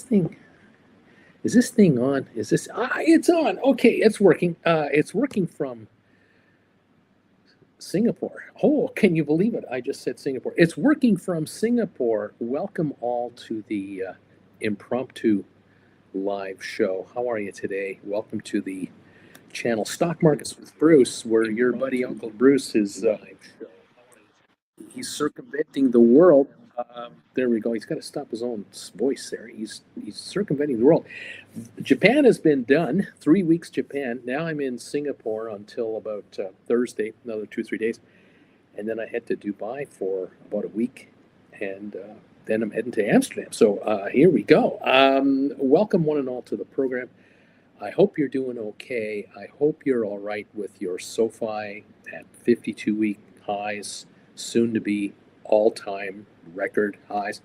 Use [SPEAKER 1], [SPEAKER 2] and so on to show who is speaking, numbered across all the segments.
[SPEAKER 1] this thing on? Is this, it's on. Okay, it's working. It's working from Singapore. Oh, can you believe it? I just said Singapore. It's working from Singapore. Welcome all to the impromptu live show. How are you today? Welcome to the channel Stock Markets with Bruce, where your buddy Uncle Bruce is he's circumventing the world. There we go. He's got to stop his own voice there. He's circumventing the world. Japan has been done. 3 weeks Japan. Now I'm in Singapore until about Thursday, another 2-3 days, and then I head to Dubai for about a week, and then I'm heading to Amsterdam. So here we go. Welcome one and all to the program. I hope you're doing okay. I hope you're all right with your SOFI at 52-week highs, soon to be all-time record highs.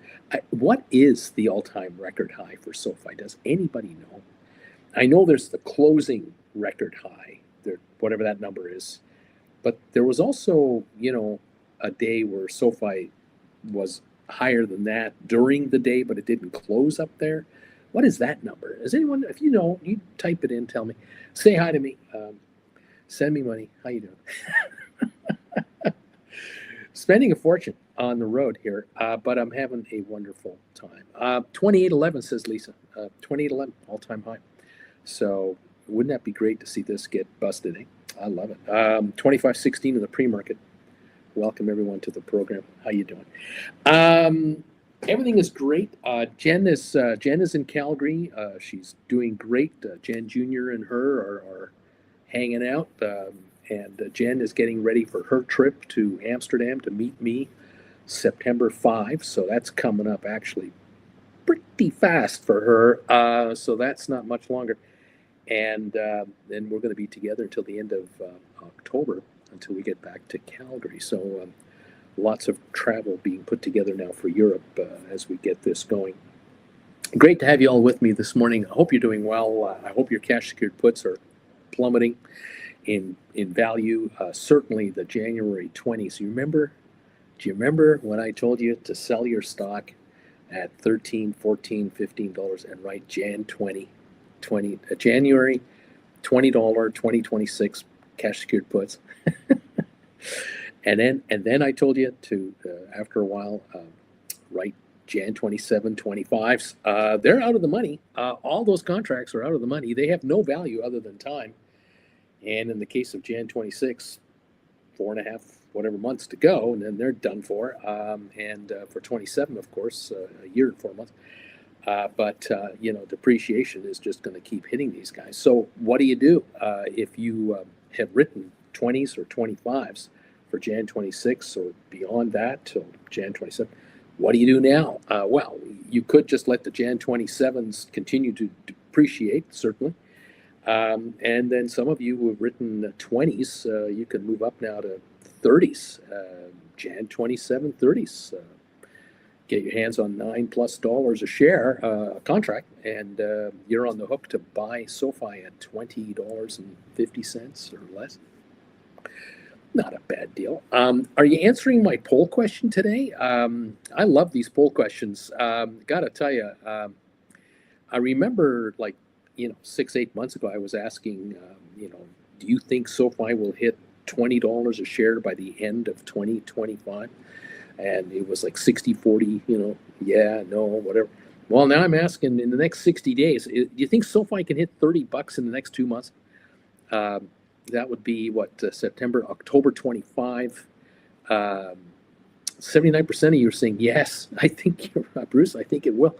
[SPEAKER 1] What is the all-time record high for SOFI? Does anybody know? I know there's the closing record high, whatever that number is, but there was also, a day where SOFI was higher than that during the day, but it didn't close up there. What is that number? Is anyone, if you know, you type it in, tell me. Say hi to me. Send me money. How you doing? Spending a fortune on the road here, but I'm having a wonderful time. 2811, says Lisa. 2811, all-time high. So wouldn't that be great to see this get busted, eh? I love it. 2516 in the pre-market. Welcome everyone to the program. How you doing? Everything is great. Jen is in Calgary. She's doing great. Jen Jr. and her are hanging out. And Jen is getting ready for her trip to Amsterdam to meet me September 5. So that's coming up actually pretty fast for her. So that's not much longer. And then we're going to be together until the end of October, until we get back to Calgary. So lots of travel being put together now for Europe as we get this going. Great to have you all with me this morning. I hope you're doing well. I hope your cash secured puts are plummeting in value. Certainly the January 20s. Do you remember when I told you to sell your stock at $13, $14, $15 and write January $20, 2026 cash secured puts? And then I told you to, after a while, write Jan 27, 25s. They're out of the money. All those contracts are out of the money. They have no value other than time. And in the case of Jan 26, 4.5 whatever months to go, and then they're done for. And for 27, of course, a year and 4 months. But depreciation is just going to keep hitting these guys. So what do you do if you have written 20s or 25s? For Jan 26 or beyond that till Jan 27, what do you do now? Well, you could just let the Jan 27s continue to depreciate, certainly. And then some of you who have written 20s, you can move up now to 30s, Jan 27 30s. Get your hands on $9+ a share contract, and you're on the hook to buy SOFI at $20.50 or less. Not a bad deal. Are you answering my poll question today? I love these poll questions. Gotta tell you, I remember 6-8 months ago, I was asking, do you think SOFI will hit $20 a share by the end of 2025? And it was like 60-40, yeah, no, whatever. Well, now I'm asking in the next 60 days, do you think SOFI can hit $30 in the next 2 months? That would be October 25. 79% of you are saying yes. I think you're Bruce. I think it will.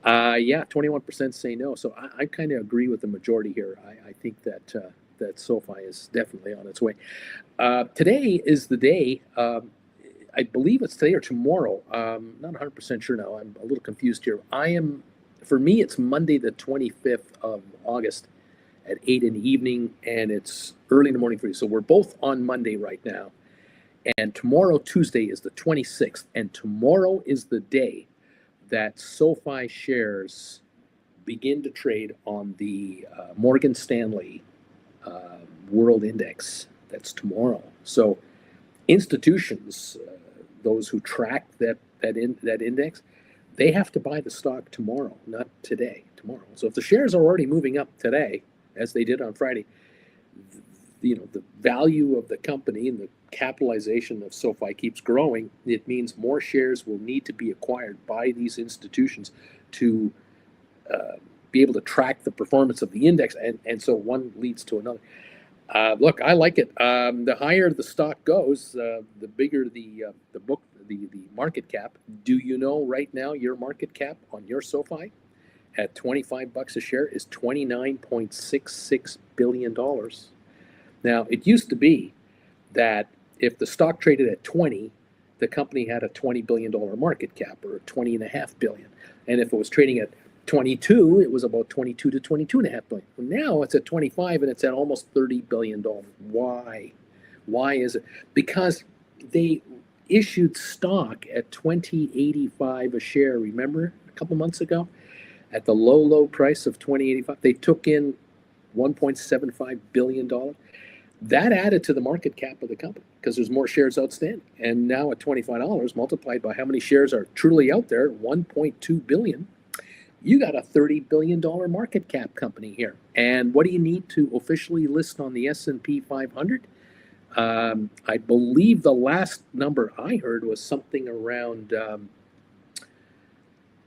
[SPEAKER 1] 21% say no. So I kind of agree with the majority here. I think that SOFI is definitely on its way. Today is the day. I believe it's today or tomorrow. Not 100% sure now. I'm a little confused here. For me, it's Monday the 25th of August. At 8 in the evening, and it's early in the morning for you. So we're both on Monday right now. And tomorrow, Tuesday, is the 26th. And tomorrow is the day that SOFI shares begin to trade on the Morgan Stanley World Index. That's tomorrow. So institutions, those who track that index, they have to buy the stock tomorrow, not today, tomorrow. So if the shares are already moving up today, as they did on Friday, the value of the company and the capitalization of SoFi keeps growing. It means more shares will need to be acquired by these institutions to be able to track the performance of the index, and so one leads to another. Look, I like it. The higher the stock goes, the bigger the market cap. Do you know right now your market cap on your SoFi at $25 a share is $29.66 billion. Now, it used to be that if the stock traded at 20, the company had a $20 billion market cap, or 20.5 billion. And if it was trading at 22, it was about 22 to 22.5 billion. Well, now it's at 25 and it's at almost $30 billion. Why? Why is it? Because they issued stock at $20.85 a share. Remember a couple months ago? At the low price of $20.85, they took in $1.75 billion. That added to the market cap of the company because there's more shares outstanding. And now at $25 multiplied by how many shares are truly out there, 1.2 billion, you got a $30 billion market cap company here. And what do you need to officially list on the S&P 500? I believe the last number I heard was something around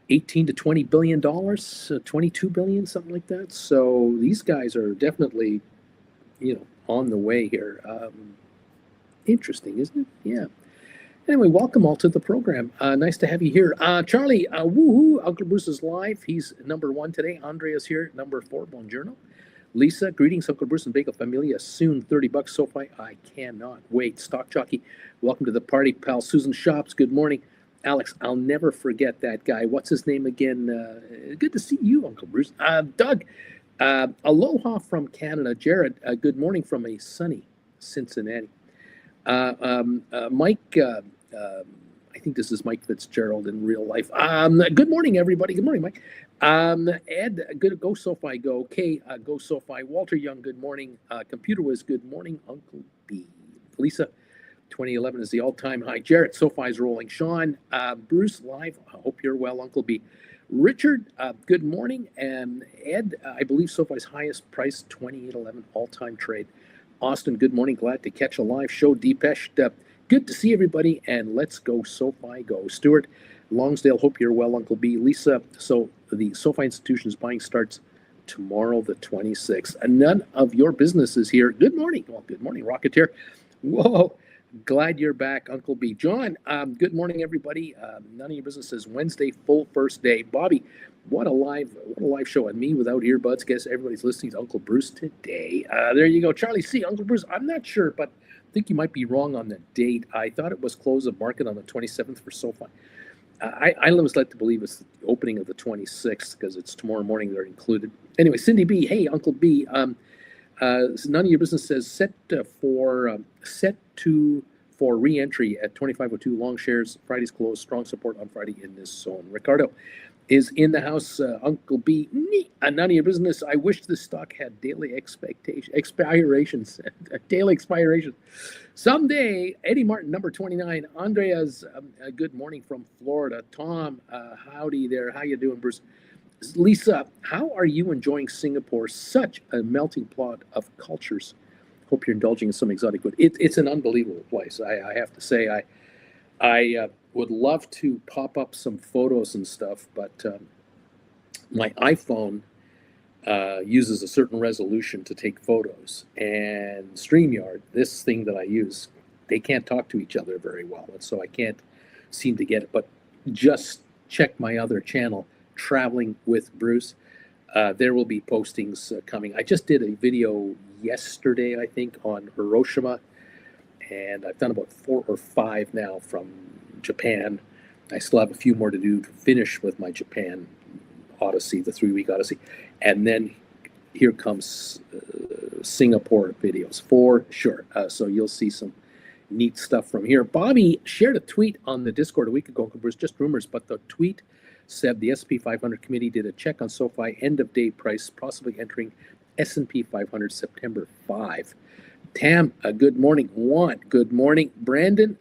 [SPEAKER 1] 18 to $20 billion, 22 billion, something like that. So these guys are definitely, on the way here. Interesting, isn't it? Yeah. Anyway, welcome all to the program. Nice to have you here. Charlie, woohoo, Uncle Bruce is live. He's number 1 today. Andrea's here, number 4, buongiorno. Lisa, greetings, Uncle Bruce and Bagel Familia. Soon, $30 SoFi. I cannot wait. Stock Jockey, welcome to the party, pal. Susan Shops, good morning. Alex, I'll never forget that guy. What's his name again? Good to see you, Uncle Bruce. Doug, aloha from Canada. Jared, good morning from a sunny Cincinnati. Mike, I think this is Mike Fitzgerald in real life. Good morning, everybody. Good morning, Mike. Ed, good, go SoFi, go. Kay, go SoFi. Walter Young, good morning. Computer Wiz, good morning, Uncle B. Lisa, 2011 is the all-time high. Jarrett, SoFi's rolling. Sean, Bruce, live. I hope you're well, Uncle B. Richard, good morning. And Ed, I believe SoFi's highest price, 28.11 all-time trade. Austin, good morning. Glad to catch a live show. Deepesh, good to see everybody. And let's go SoFi, go. Stuart, Longsdale, hope you're well, Uncle B. Lisa, so the SoFi Institution's buying starts tomorrow, the 26th. And none of your business is here. Good morning. Well, good morning, Rocketeer. Whoa. Glad you're back, Uncle B. John, good morning, everybody. None of your business is Wednesday, full first day. Bobby, what a live show. And me without earbuds. Guess everybody's listening to Uncle Bruce today. There you go. Charlie C. Uncle Bruce, I'm not sure, but I think you might be wrong on the date. I thought it was close of market on the 27th for SoFi. I always like to believe it's the opening of the 26th because it's tomorrow morning they're included. Anyway, Cindy B. Hey, Uncle B. None of your business says set for re-entry at 2502 long shares. Friday's close. Strong support on Friday in this zone. Ricardo is in the house. Uncle B. None of your business. I wish this stock had daily expirations. Daily expirations. Someday. Eddie Martin, number 29. Andrea's good morning from Florida. Tom, howdy there. How you doing, Bruce? Lisa, how are you enjoying Singapore? Such a melting pot of cultures. Hope you're indulging in some exotic food. It's an unbelievable place. I have to say, I would love to pop up some photos and stuff, but my iPhone uses a certain resolution to take photos, and StreamYard, this thing that I use, they can't talk to each other very well, and so I can't seem to get it. But just check my other channel, Traveling with Bruce. There will be postings coming. I just did a video yesterday, I think, on Hiroshima, and I've done about 4 or 5 now from Japan. I still have a few more to do to finish with my Japan Odyssey, the 3-week Odyssey, and then here comes Singapore videos for sure. So you'll see some neat stuff from here. Bobby shared a tweet on the Discord a week ago. It was just rumors, but the tweet said the S&P 500 committee did a check on SoFi end-of-day price, possibly entering S&P 500 September 5. Tam, good morning. Juan, good morning. Brandon,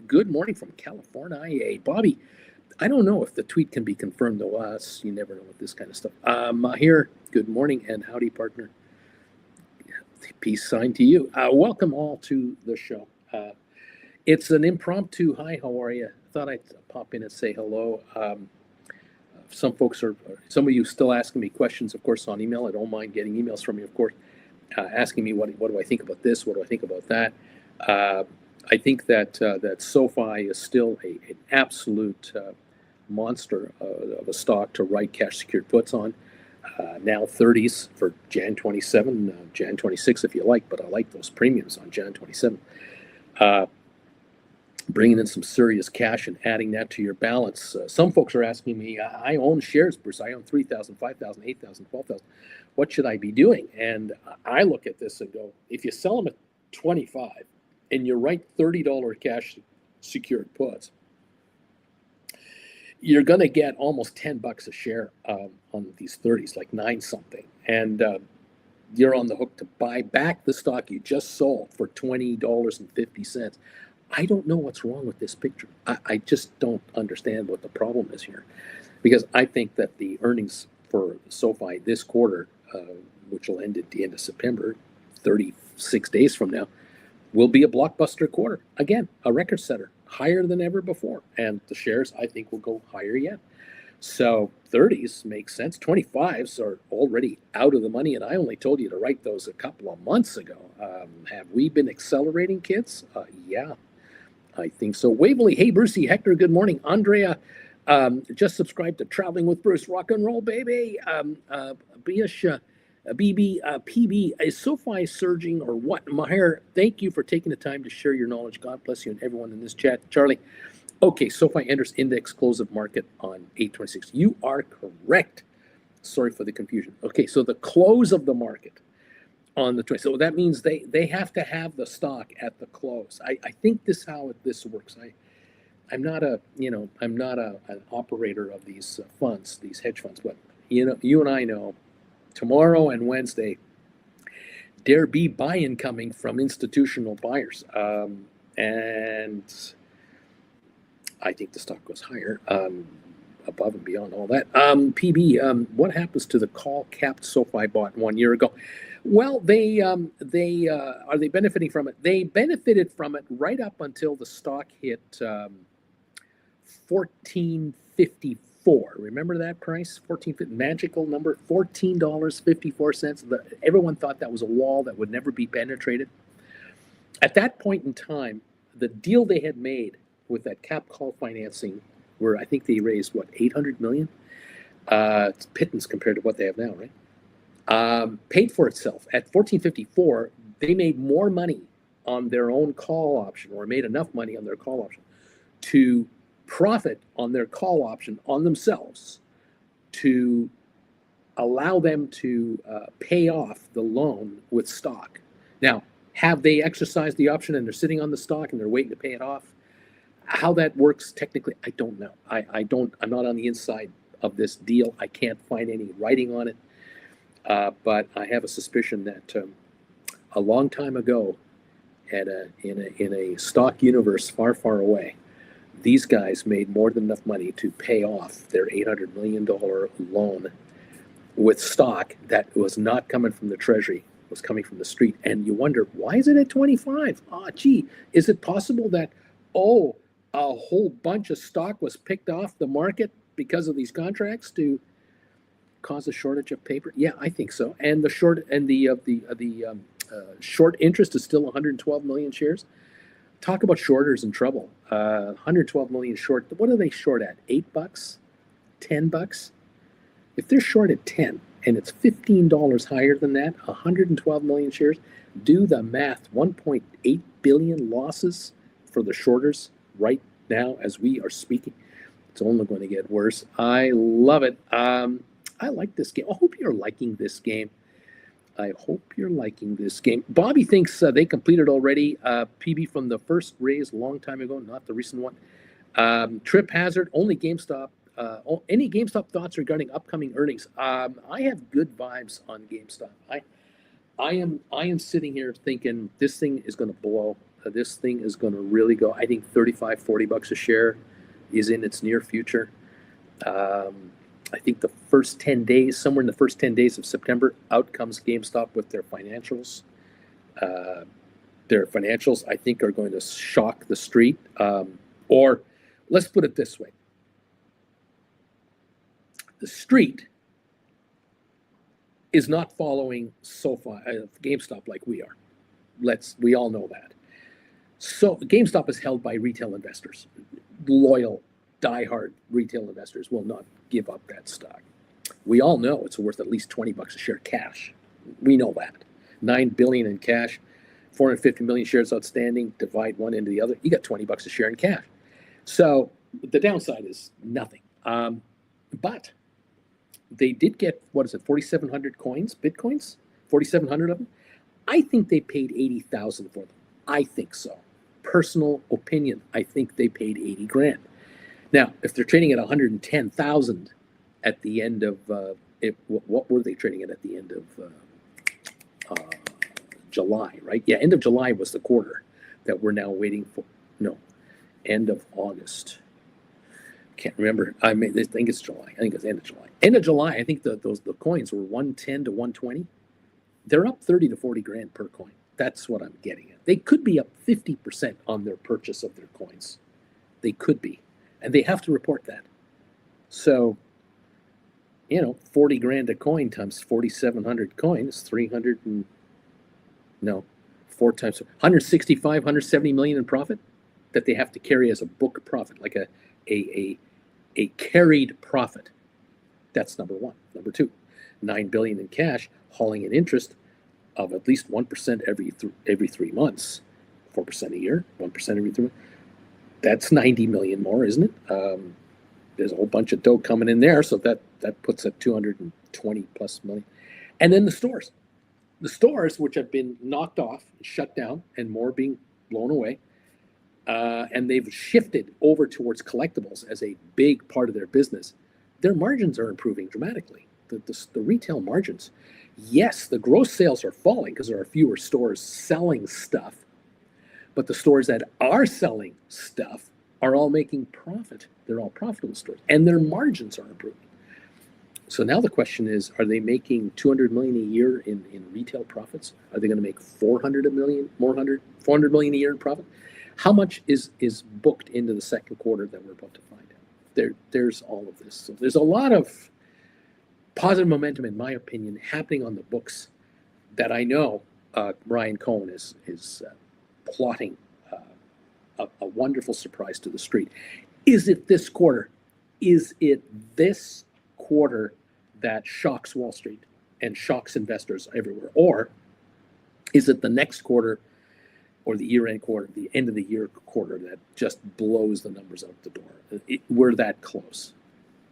[SPEAKER 1] good morning from California. Bobby, I don't know if the tweet can be confirmed to us. You never know with this kind of stuff. Mahir, good morning and howdy, partner. Peace sign to you. Welcome all to the show. It's an impromptu hi, how are you? Thought I'd pop in and say hello. Some of you still asking me questions, of course, on email. I don't mind getting emails from you, of course, asking me what do I think about this, what do I think about that. I think that SOFI is still an absolute monster of a stock to write cash secured puts on. Now 30s for Jan 27, Jan 26 if you like, but I like those premiums on Jan 27. Bringing in some serious cash and adding that to your balance. Some folks are asking me, I own shares, Bruce. I own 3,000, 5,000, 8,000, 12,000. What should I be doing? And I look at this and go, if you sell them at 25 and you write $30 cash secured puts, you're going to get almost $10 a share on these 30s, like 9 something. And you're on the hook to buy back the stock you just sold for $20.50. I don't know what's wrong with this picture. I just don't understand what the problem is here, because I think that the earnings for SOFI this quarter, which will end at the end of September, 36 days from now, will be a blockbuster quarter. Again, a record setter, higher than ever before. And the shares, I think, will go higher yet. So 30s make sense. 25s are already out of the money, and I only told you to write those a couple of months ago. Have we been accelerating, kids? Yeah. I think so. Waverly, hey, Brucey, Hector, good morning. Andrea, just subscribed to Traveling with Bruce. Rock and roll, baby. Biash, BB, PB, is SOFI surging or what? Maher, thank you for taking the time to share your knowledge. God bless you and everyone in this chat. Charlie, okay, SOFI enters index close of market on 8/26. You are correct. Sorry for the confusion. Okay, so the close of the market on the 20th. So that means they have to have the stock at the close. I think this is how this works. I'm not an operator of these funds, these hedge funds, but you and I know tomorrow and Wednesday there be buy-in coming from institutional buyers, and I think the stock goes higher. Above and beyond all that. PB, what happens to the call capped SOFI bought 1 year ago? Well, they are they benefiting from it? They benefited from it right up until the stock hit 14.54. Remember that price? 14.50, magical number, $14.54. Everyone thought that was a wall that would never be penetrated. At that point in time, the deal they had made with that cap call financing, where I think they raised, what, 800 million? It's pittance compared to what they have now, right? Paid for itself. At 14.54, they made more money on their own call option, or made enough money on their call option to profit on their call option on themselves to allow them to pay off the loan with stock. Now, have they exercised the option and they're sitting on the stock and they're waiting to pay it off? How that works technically, I don't know. I'm not on the inside of this deal. I can't find any writing on it. But I have a suspicion that a long time ago, in a stock universe far, far away, these guys made more than enough money to pay off their $800 million loan with stock that was not coming from the treasury, was coming from the street. And you wonder, why is it at 25? Gee, is it possible that, a whole bunch of stock was picked off the market because of these contracts to cause a shortage of paper? Yeah, I think so. And the short interest is still 112 million shares. Talk about shorters in trouble. 112 million short. What are they short at? $8, $10? If they're short at 10 and it's $15 higher than that, 112 million shares. Do the math. 1.8 billion losses for the shorters right now as we are speaking. It's only going to get worse. I love it. I like this game. I hope you're liking this game. Bobby thinks they completed already. PB from the first raise long time ago, not the recent one. Trip Hazard, only GameStop. Any GameStop thoughts regarding upcoming earnings? I have good vibes on GameStop. I am sitting here thinking this thing is going to blow. This thing is going to really go. I think $35, $40 a share is in its near future. I think the first 10 days, somewhere in the first 10 days of September, out comes GameStop with their financials. Their financials, I think, are going to shock the street. Or let's put it this way. The street is not following SOFI, GameStop like we are. We all know that. So GameStop is held by retail investors. Loyal, diehard retail investors will not give up that stock. We all know it's worth at least $20 a share cash. We know that. $9 billion in cash, 450 million shares outstanding, divide one into the other, you got $20 a share in cash. So the downside is nothing. But they did get, 4,700 Bitcoins? 4,700 of them? I think they paid $80,000 for them. I think so. Personal opinion, I think they paid 80 grand. Now, if they're trading at 110,000 at the end of, what were they trading at the end of July, right? Yeah, end of July was the quarter that we're now waiting for. No, end of August. Can't remember. I think it's July. I think it's end of July. End of July, I think the coins were 110 to 120. They're up 30 to 40 grand per coin. That's what I'm getting at. They could be up 50% on their purchase of their coins. They could be. And they have to report that. So, 40 grand a coin times 4,700 coins, 4 times 165, 170 million in profit that they have to carry as a book profit, like a carried profit. That's number one. Number two, 9 billion in cash, hauling an interest of at least 1% every 3 months, 4% a year, 1% every 3 months. That's 90 million more, isn't it? There's a whole bunch of dough coming in there, so that puts at 220 plus million. And then the stores, which have been knocked off, shut down, and more being blown away, and they've shifted over towards collectibles as a big part of their business. Their margins are improving dramatically. The retail margins. Yes, the gross sales are falling because there are fewer stores selling stuff, but the stores that are selling stuff are all making profit. They're all profitable stores, and their margins are improving. So now the question is, are they making 200 million a year in retail profits? Are they going to make 400 million a year in profit? How much is booked into the second quarter that we're about to find out? There's all of this. So there's a lot of positive momentum, in my opinion, happening on the books that I know Ryan Cohen is plotting a wonderful surprise to the street. Is it this quarter? Is it this quarter that shocks Wall Street and shocks investors everywhere? Or is it the next quarter or the year-end quarter, the end of the year quarter that just blows the numbers out the door? We're that close.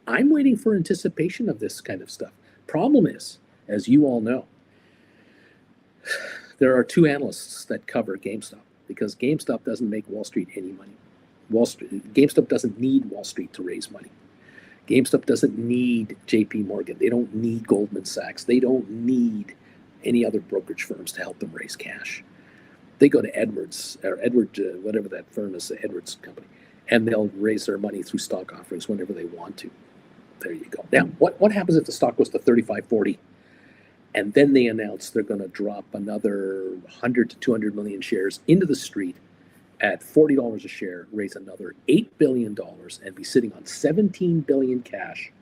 [SPEAKER 1] I'm waiting for anticipation of this kind of stuff. Problem is, as you all know, there are 2 analysts that cover GameStop because GameStop doesn't make Wall Street any money. GameStop doesn't need Wall Street to raise money. GameStop doesn't need JP Morgan. They don't need Goldman Sachs. They don't need any other brokerage firms to help them raise cash. They go to Edwards, or whatever that firm is, the Edwards company, and they'll raise their money through stock offerings whenever they want to. There you go. Now, what happens if the stock goes to 35.40, and then they announce they're going to drop another 100 to 200 million shares into the street at $40 a share, raise another $8 billion, and be sitting on 17 billion cash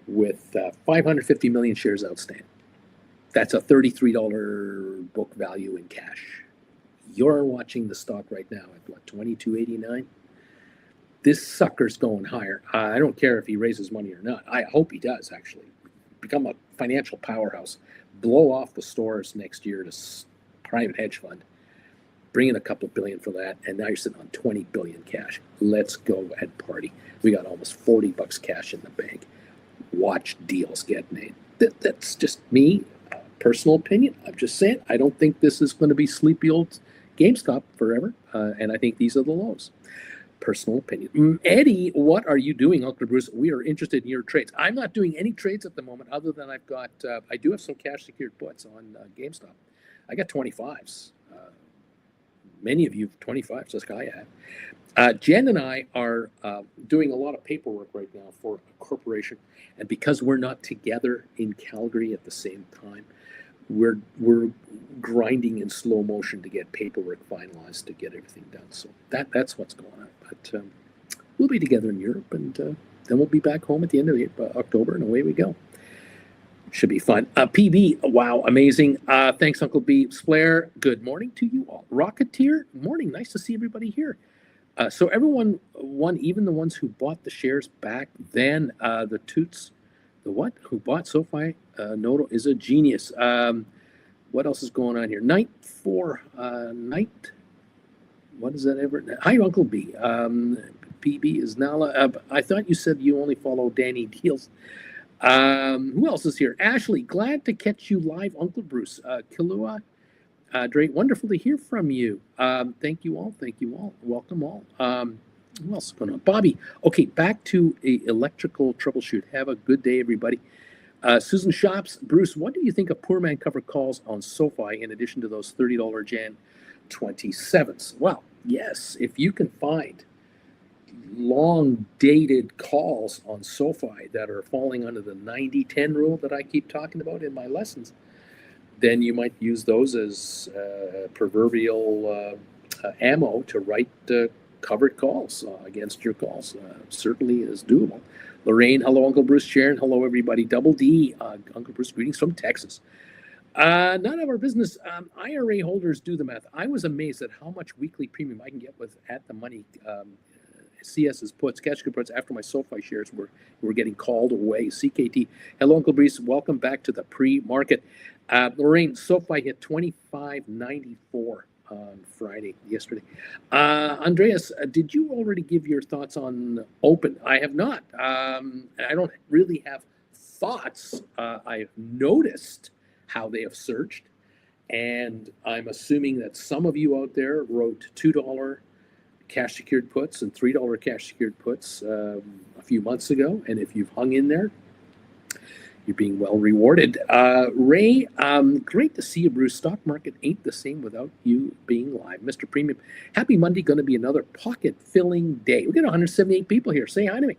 [SPEAKER 1] with 550 million shares outstanding? That's a $33 book value in cash. You're watching the stock right now at what, $22.89? This sucker's going higher. I don't care if he raises money or not. I hope he does, actually. Become a financial powerhouse. Blow off the stores next year to private hedge fund. Bring in a couple of billion for that, and now you're sitting on 20 billion cash. Let's go and party. We got almost $40 cash in the bank. Watch deals get made. That's just me, personal opinion. I'm just saying, I don't think this is going to be sleepy old GameStop forever, and I think these are the lows. Personal opinion. Eddie, what are you doing, Uncle Bruce? We are interested in your trades. I'm not doing any trades at the moment, other than I've got, I do have some cash secured puts on GameStop. I got 25s. many of you 25, just like I have. Jen and I are doing a lot of paperwork right now for a corporation, and because we're not together in Calgary at the same time, we're grinding in slow motion to get paperwork finalized to get everything done. So that's what's going on. But we'll be together in Europe, and then we'll be back home at the end of October, and away we go. Should be fun. PB, wow, amazing. Thanks, Uncle B. Splair, good morning to you all. Rocketeer, morning. Nice to see everybody here. So everyone won, even the ones who bought the shares back then. The Toots, the what? Who bought SoFi Noto is a genius. What else is going on here? Night 4, night. What is that ever? Hi, Uncle B. PB is Nala. I thought you said you only follow Danny Deals. Who else is here? Ashley, glad to catch you live, Uncle Bruce. Kilua, Drake, wonderful to hear from you. Thank you all. Thank you all. Welcome all. Who else is going on? Bobby. Okay, back to a electrical troubleshoot. Have a good day, everybody. Susan Shops, Bruce, what do you think of poor man cover calls on SoFi in addition to those $30 Jan 27s? Well, yes, if you can find long dated calls on SoFi that are falling under the 90-10 rule that I keep talking about in my lessons, then you might use those as proverbial ammo to write covered calls against your calls. Certainly is doable. Lorraine, hello, Uncle Bruce. Sharon, hello, everybody. Double D, Uncle Bruce, greetings from Texas. None of our business. IRA holders do the math. I was amazed at how much weekly premium I can get with at the money. CS's puts, cash good puts after my SoFi shares were getting called away. CKT, hello, Uncle Bruce. Welcome back to the pre-market. Lorraine, SoFi hit 25.94 on Friday, yesterday. Andreas, did you already give your thoughts on Open? I have not. I don't really have thoughts. I've noticed how they have surged, and I'm assuming that some of you out there wrote $2 cash secured puts and $3 cash secured puts a few months ago, and if you've hung in there, you're being well rewarded. Ray, great to see you, Bruce. Stock market ain't the same without you being live. Mr. Premium, happy Monday. Going to be another pocket-filling day. We got 178 people here. Say hi to me.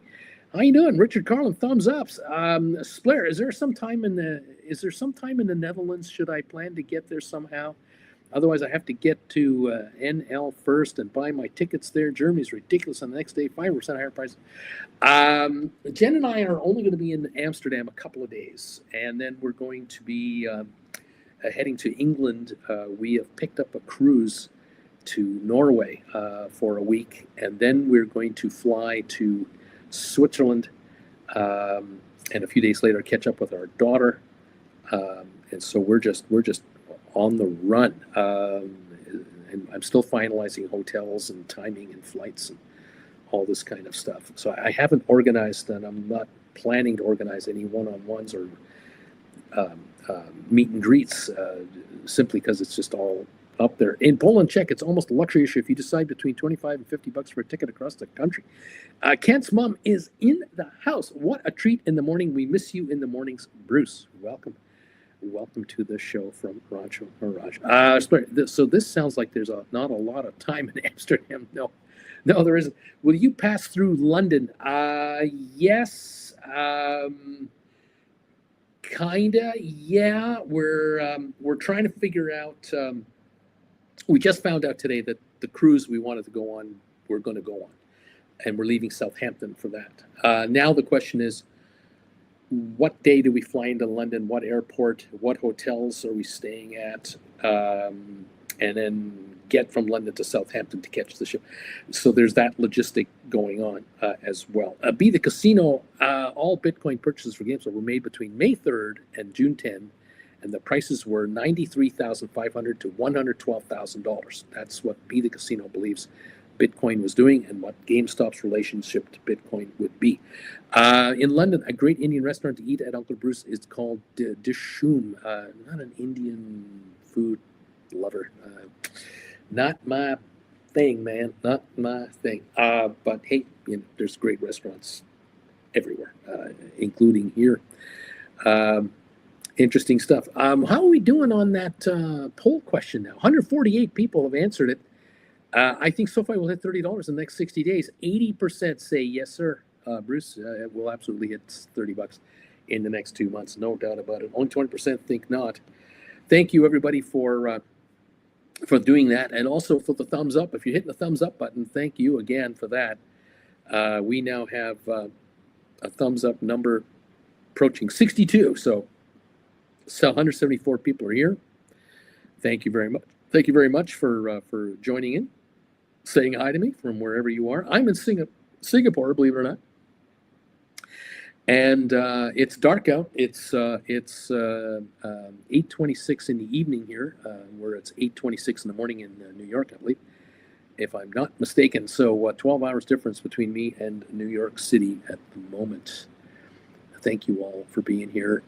[SPEAKER 1] How you doing, Richard Carlin? Thumbs ups. Splair, is there some time in the Netherlands? Should I plan to get there somehow? Otherwise, I have to get to NL first and buy my tickets there. Germany's ridiculous on the next day, 5% higher prices. Jen and I are only going to be in Amsterdam a couple of days, and then we're going to be heading to England. We have picked up a cruise to Norway for a week, and then we're going to fly to Switzerland, and a few days later catch up with our daughter. And so we're just on the run, and I'm still finalizing hotels and timing and flights and all this kind of stuff. So I haven't organized, and I'm not planning to organize any one-on-ones or meet and greets, simply because it's just all up there. In Poland, Czech, it's almost a luxury issue if you decide between $25 and $50 for a ticket across the country. Kent's mom is in the house. What a treat in the morning. We miss you in the mornings, Bruce. Welcome. Welcome to the show from Rancho Mirage. So this sounds like there's not a lot of time in Amsterdam. No, there isn't. Will you pass through London? Yes. Kinda. Yeah. We're trying to figure out. We just found out today that the cruise we wanted to go on, we're going to go on, and we're leaving Southampton for that. Now the question is, what day do we fly into London? What airport? What hotels are we staying at? And then get from London to Southampton to catch the ship. So there's that logistic going on as well. B, the casino, all Bitcoin purchases for GameStop were made between May 3rd and June 10, and the prices were $93,500 to $112,000. That's what B, the casino believes Bitcoin was doing and what GameStop's relationship to Bitcoin would be. In London, a great Indian restaurant to eat at Uncle Bruce is called Dishoom. Not an Indian food lover. Not my thing, man. Not my thing. But hey, there's great restaurants everywhere, including here. Interesting stuff. How are we doing on that poll question now? 148 people have answered it. I think SoFi will hit $30 in the next 60 days. 80% say yes, sir. Bruce, it will absolutely hit $30 in the next 2 months, no doubt about it. Only 20% think not. Thank you, everybody, for doing that, and also for the thumbs up. If you're hitting the thumbs up button, thank you again for that. We now have a thumbs up number approaching 62. So 174 people are here. Thank you very much. Thank you very much for joining in, saying hi to me from wherever you are. I'm in Singapore, believe it or not. And it's dark out. It's 8:26 in the evening here, where it's 8:26 in the morning in New York, I believe, if I'm not mistaken. So 12 hours difference between me and New York City at the moment. Thank you all for being here.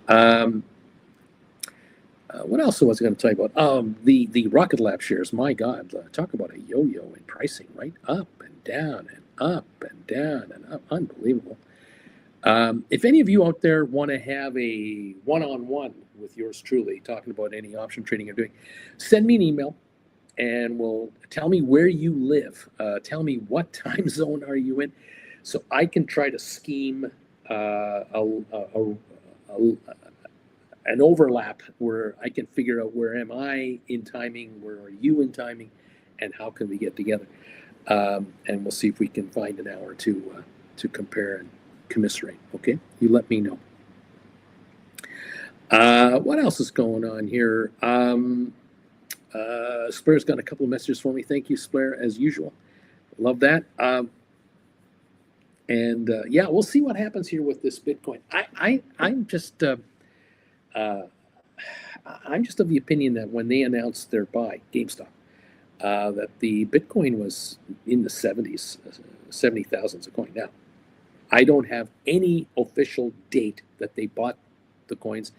[SPEAKER 1] What else was I going to tell you about? The Rocket Lab shares. My God, talk about a yo-yo in pricing, right? Up and down and up and down and up. Unbelievable. If any of you out there want to have a one-on-one with yours truly, talking about any option trading you're doing, send me an email and tell me where you live. Tell me what time zone are you in, so I can try to scheme an overlap where I can figure out where am I in timing, where are you in timing, and how can we get together. And we'll see if we can find an hour to compare and commiserate. Okay, you let me know. What else is going on here? Splair's got a couple of messages for me. Thank you, Splair, as usual. Love that. Yeah, we'll see what happens here with this Bitcoin. I'm just of the opinion that when they announced their buy, GameStop, that the Bitcoin was in the 70s, 70,000 a coin. Now, I don't have any official date that they bought the coins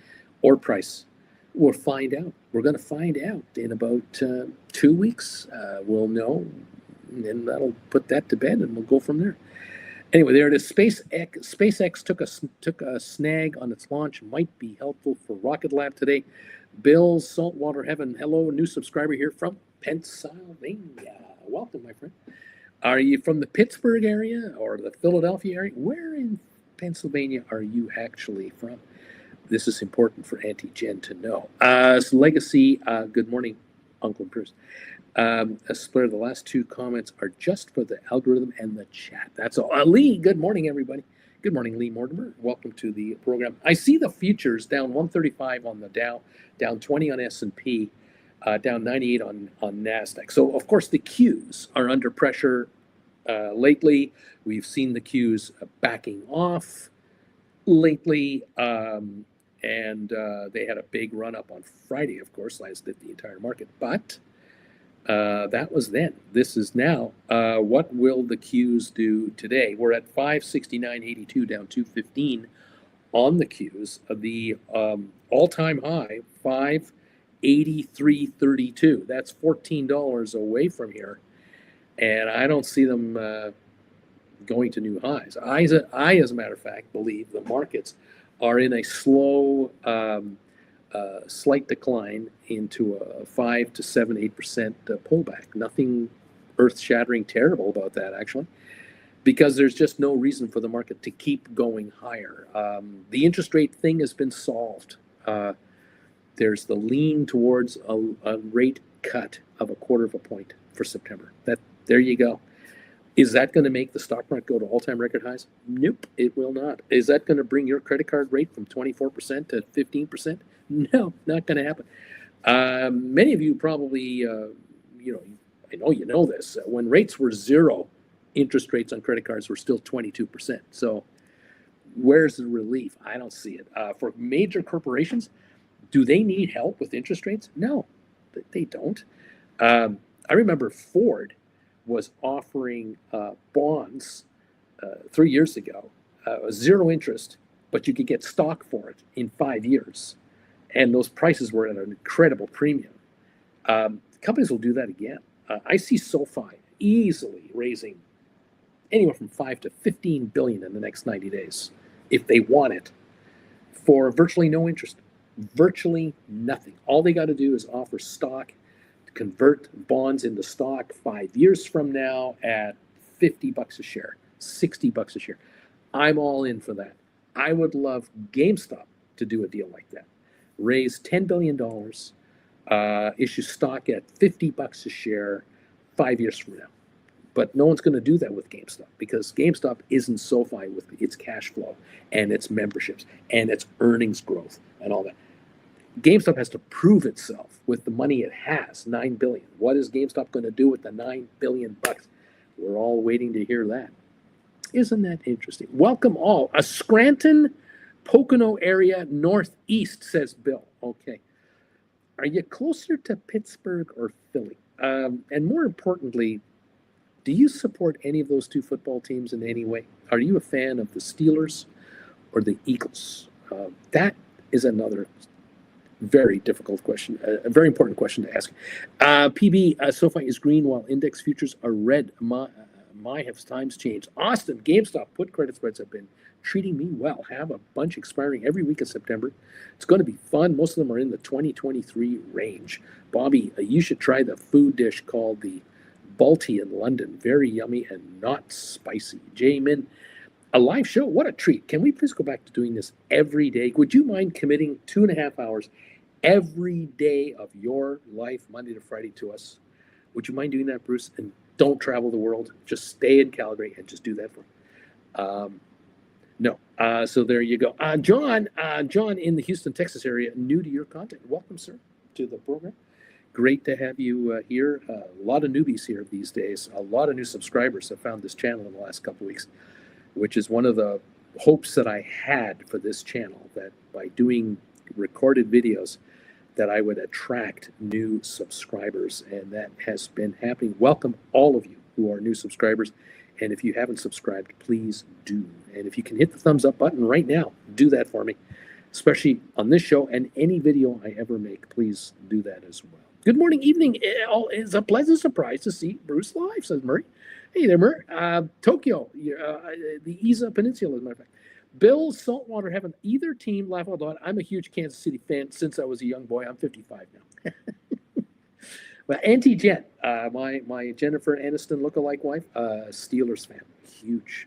[SPEAKER 1] or price. We'll find out. We're going to find out in about 2 weeks. We'll know, and that'll put that to bed, and we'll go from there. Anyway, there it is. SpaceX took a snag on its launch. Might be helpful for Rocket Lab today. Bill Saltwater Heaven, hello, new subscriber here from Pennsylvania. Welcome, my friend. Are you from the Pittsburgh area or the Philadelphia area? Where in Pennsylvania are you actually from? This is important for Auntie Jen to know. Legacy, good morning, Uncle Bruce. Splair, the last two comments are just for the algorithm and the chat. That's all. Lee, good morning, everybody. Good morning, Lee Mortimer. Welcome to the program. I see the futures down 135 on the Dow, down 20 on S&P, down 98 on NASDAQ. So, of course, the Qs are under pressure lately. We've seen the Qs backing off lately, and they had a big run up on Friday, of course, last hit the entire market. But that was then. This is now. What will the Qs do today? We're at 569.82, down 215 on the Qs. The all-time high, 583.32. That's $14 away from here, and I don't see them going to new highs. I, as a matter of fact, believe the markets are in a slow, slight decline into a 5 to 7, 8% pullback. Nothing earth-shattering terrible about that, actually, because there's just no reason for the market to keep going higher. The interest rate thing has been solved. There's the lean towards a rate cut of 1/4 point for September. There you go. Is that going to make the stock market go to all-time record highs? Nope, it will not. Is that going to bring your credit card rate from 24% to 15%? No, not going to happen. Many of you probably, I know you know this. When rates were zero, interest rates on credit cards were still 22%. So where's the relief? I don't see it. For major corporations, do they need help with interest rates? No, they don't. I remember Ford was offering bonds 3 years ago, zero interest, but you could get stock for it in 5 years. And those prices were at an incredible premium. Companies will do that again. I see SoFi easily raising anywhere from 5 to 15 billion in the next 90 days, if they want it, for virtually no interest, virtually nothing. All they got to do is offer stock, convert bonds into stock 5 years from now at $50 a share, $60 a share. I'm all in for that. I would love GameStop to do a deal like that. Raise $10 billion, issue stock at $50 a share 5 years from now. But no one's going to do that with GameStop because GameStop isn't SoFi with its cash flow and its memberships and its earnings growth and all that. GameStop has to prove itself with the money it has, $9 billion. What is GameStop going to do with the $9 billion? We're all waiting to hear that. Isn't that interesting? Welcome all. A Scranton, Pocono area northeast, says Bill. Okay. Are you closer to Pittsburgh or Philly? And more importantly, do you support any of those two football teams in any way? Are you a fan of the Steelers or the Eagles? That is another very difficult question, a very important question to ask. PB, SoFi is green while index futures are red. My have times changed. Austin, GameStop put credit spreads have been treating me well. Have a bunch expiring every week of September. It's going to be fun. Most of them are in the 2023 range. Bobby, you should try the food dish called the Balti in London. Very yummy and not spicy. Jamin, a live show. What a treat. Can we please go back to doing this every day? Would you mind committing 2.5 hours every day of your life, Monday to Friday, to us? Would you mind doing that, Bruce? And don't travel the world. Just stay in Calgary and just do that for me. No. So there you go. John in the Houston, Texas area, new to your content. Welcome, sir, to the program. Great to have you here. A lot of newbies here these days. A lot of new subscribers have found this channel in the last couple of weeks, which is one of the hopes that I had for this channel, that by doing recorded videos that I would attract new subscribers, and that has been happening. Welcome all of you who are new subscribers, and if you haven't subscribed, please do. And if you can hit the thumbs up button right now, do that for me, especially on this show and any video I ever make. Please do that as well. Good morning, evening. It's a pleasant surprise to see Bruce live, says Murray. Hey there, Murray. Tokyo, the Isa Peninsula, as a matter of fact. Bill Saltwater Heaven, either team, laugh out loud. I'm a huge Kansas City fan since I was a young boy. I'm 55 now. Well, Auntie Jen, my Jennifer Aniston lookalike wife, Steelers fan, huge.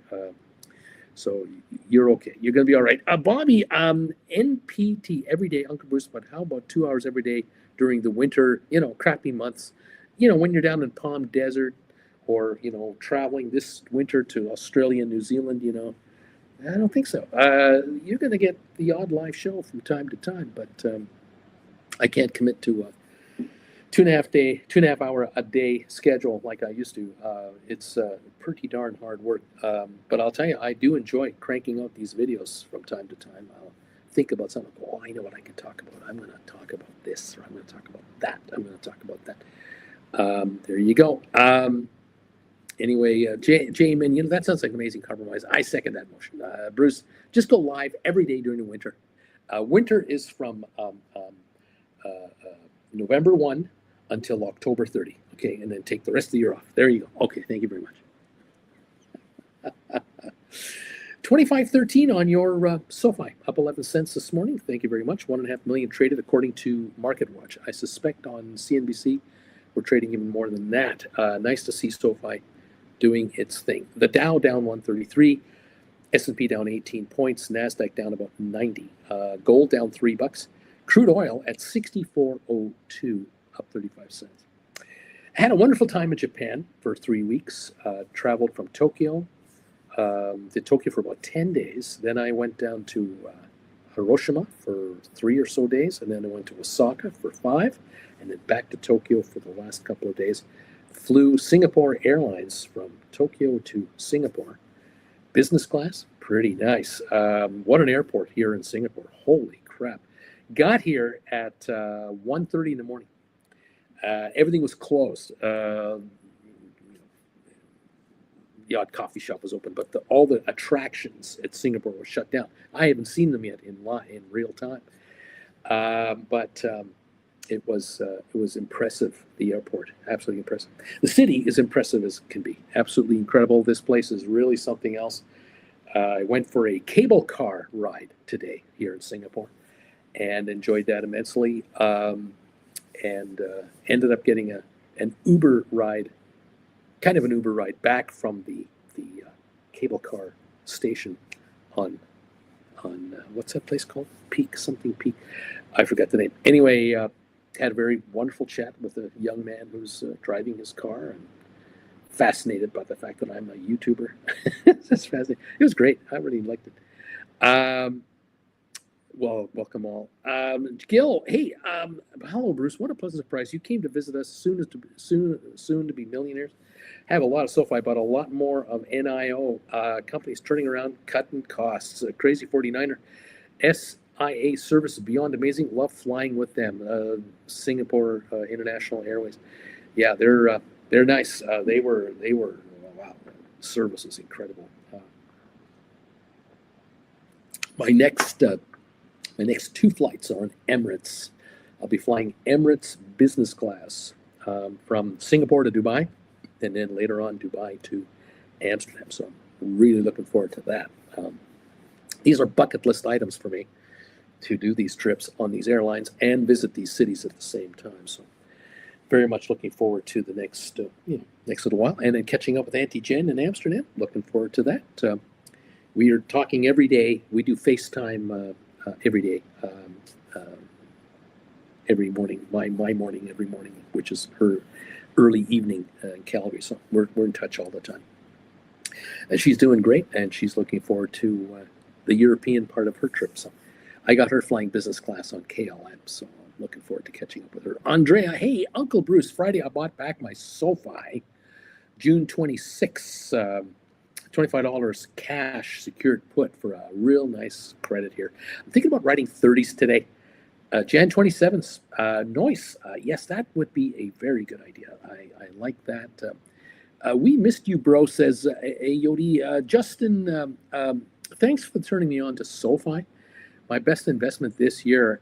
[SPEAKER 1] So you're okay. You're going to be all right. Bobby, NPT every day, Uncle Bruce, but how about 2 hours every day during the winter, crappy months? When you're down in Palm Desert or, traveling this winter to Australia, New Zealand, I don't think so. You're going to get the odd live show from time to time, but I can't commit to a 2.5 hour a day schedule like I used to. It's pretty darn hard work. But I'll tell you, I do enjoy cranking out these videos from time to time. I'll think about something. Oh, I know what I can talk about. I'm going to talk about this, or I'm going to talk about that. I'm going to talk about that. There you go. Anyway, Jamin, that sounds like an amazing compromise. I second that motion. Bruce, just go live every day during the winter. Winter is from November 1 until October 30. Okay, and then take the rest of the year off. There you go. Okay, thank you very much. 25.13 on your SoFi, up 11 cents this morning. Thank you very much. 1.5 million traded according to MarketWatch. I suspect on CNBC we're trading even more than that. Nice to see SoFi doing its thing. The Dow down 133, S&P down 18 points, NASDAQ down about 90. Gold down $3. Crude oil at 64.02, up 35 cents. I had a wonderful time in Japan for 3 weeks. Traveled from Tokyo, did Tokyo for about 10 days. Then I went down to Hiroshima for 3 or so days, and then I went to Osaka for 5, and then back to Tokyo for the last couple of days. Flew Singapore Airlines from Tokyo to Singapore. Business class, pretty nice. What an airport here in Singapore. Holy crap. Got here at 1:30 in the morning. Everything was closed. The odd coffee shop was open, but all the attractions at Singapore were shut down. I haven't seen them yet in real time. But it was impressive, the airport. Absolutely impressive. The city is impressive as can be. Absolutely incredible. This place is really something else. I went for a cable car ride today here in Singapore and enjoyed that immensely. and ended up getting an Uber ride, kind of an Uber ride back from the cable car station on what's that place called? Peak. I forgot the name. Anyway, had a very wonderful chat with a young man who's driving his car, and fascinated by the fact that I'm a YouTuber. It's fascinating. It was great. I really liked it. Well, welcome all. Gil, hey, hello, Bruce. What a pleasant surprise! You came to visit us soon to be millionaires. Have a lot of SoFi, but a lot more of NIO companies turning around, cutting costs. Crazy 49er, SIA service is beyond amazing. Love flying with them. Singapore International Airways. Yeah, they're nice. They were wow. Service is incredible. My next 2 flights are on Emirates. I'll be flying Emirates business class from Singapore to Dubai, and then later on Dubai to Amsterdam. So I'm really looking forward to that. These are bucket list items for me to do these trips on these airlines and visit these cities at the same time. So very much looking forward to the next little while, and then catching up with Auntie Jen in Amsterdam. Looking forward to that. We are talking every day. We do FaceTime every day, every morning. My morning every morning, which is her early evening in Calgary. So we're in touch all the time. And she's doing great, and she's looking forward to the European part of her trip. So I got her flying business class on KLM. So I'm looking forward to catching up with her. Andrea, hey, Uncle Bruce, Friday I bought back my SoFi, June 26th. $25 cash secured put for a real nice credit here. I'm thinking about writing 30s today. Jan 27th, nice. Yes, that would be a very good idea. I like that. We missed you, bro, says Yodi. Justin, thanks for turning me on to SoFi. My best investment this year.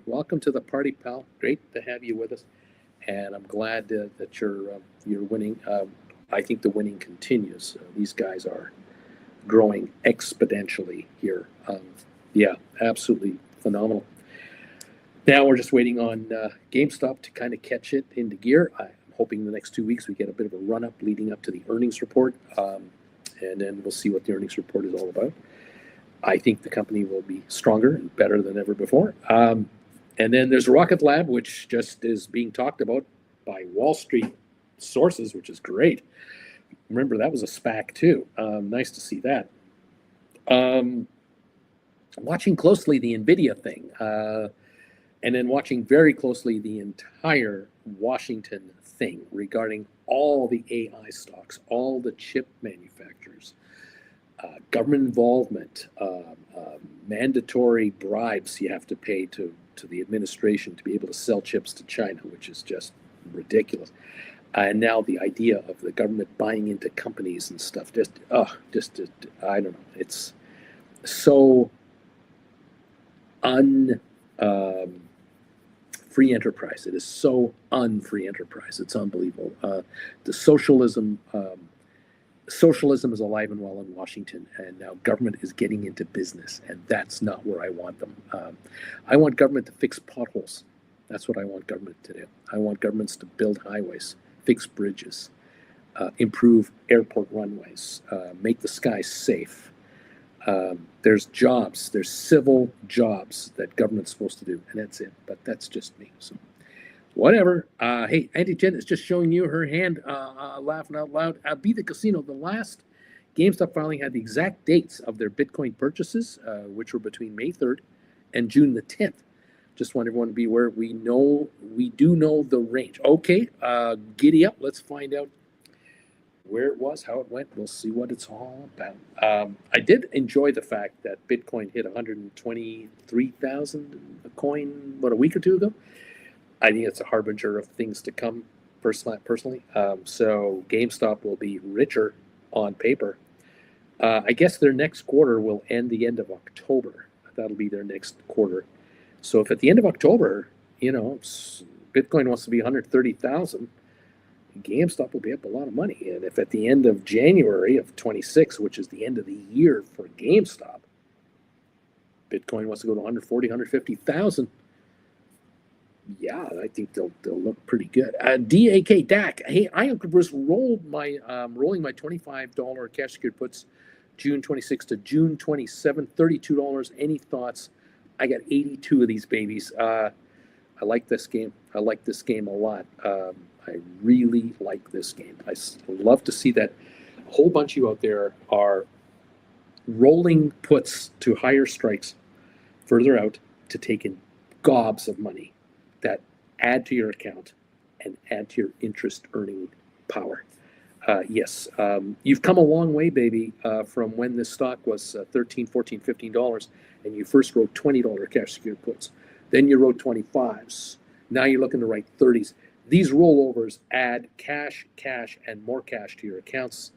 [SPEAKER 1] Welcome to the party, pal. Great to have you with us. And I'm glad that you're winning. I think the winning continues. These guys are growing exponentially here. Yeah, absolutely phenomenal. Now we're just waiting on GameStop to kind of catch it into gear. I'm hoping the next 2 weeks we get a bit of a run-up leading up to the earnings report, and then we'll see what the earnings report is all about. I think the company will be stronger and better than ever before. And then there's Rocket Lab, which just is being talked about by Wall Street sources, which is great. Remember, that was a SPAC too. Nice to see that. Watching closely the NVIDIA thing, and then watching very closely the entire Washington thing regarding all the AI stocks, all the chip manufacturers, government involvement, mandatory bribes you have to pay to the administration to be able to sell chips to China, which is just ridiculous. And now the idea of the government buying into companies and stuff, just I don't know. It's so free enterprise. It is so unfree enterprise. It's unbelievable. The socialism is alive and well in Washington, and now government is getting into business, and that's not where I want them. I want government to fix potholes. That's what I want government to do. I want governments to build highways, fix bridges, improve airport runways, make the skies safe. There's jobs, there's civil jobs that government's supposed to do, and that's it. But that's just me. So whatever. Hey, Auntie Jen is just showing you her hand, laughing out loud. Be the Casino, the last GameStop filing had the exact dates of their Bitcoin purchases, which were between May 3rd and June the 10th. Just want everyone to be aware. We do know the range. Okay, giddy up. Let's find out where it was, how it went. We'll see what it's all about. I did enjoy the fact that Bitcoin hit 123,000 a coin, a week or two ago. I think it's a harbinger of things to come, personally. So GameStop will be richer on paper. I guess their next quarter will end the end of October. That'll be their next quarter. So if at the end of October, Bitcoin wants to be 130,000, GameStop will be up a lot of money. And if at the end of January of 26, which is the end of the year for GameStop, Bitcoin wants to go to 140, 150,000, Yeah, I think they'll look pretty good. DAK. Hey, I was rolling my $25 cash secured puts June 26th to June 27th, $32. Any thoughts? I got 82 of these babies. I like this game. I like this game a lot. I really like this game. Love to see that a whole bunch of you out there are rolling puts to higher strikes further out to take in gobs of money that add to your account and add to your interest earning power. Yes, you've come a long way, baby, from when this stock was $13, $14, $15, and you first wrote $20 cash secured puts. Then you wrote 25s. Now you're looking to write 30s. These rollovers add cash, and more cash to your accounts,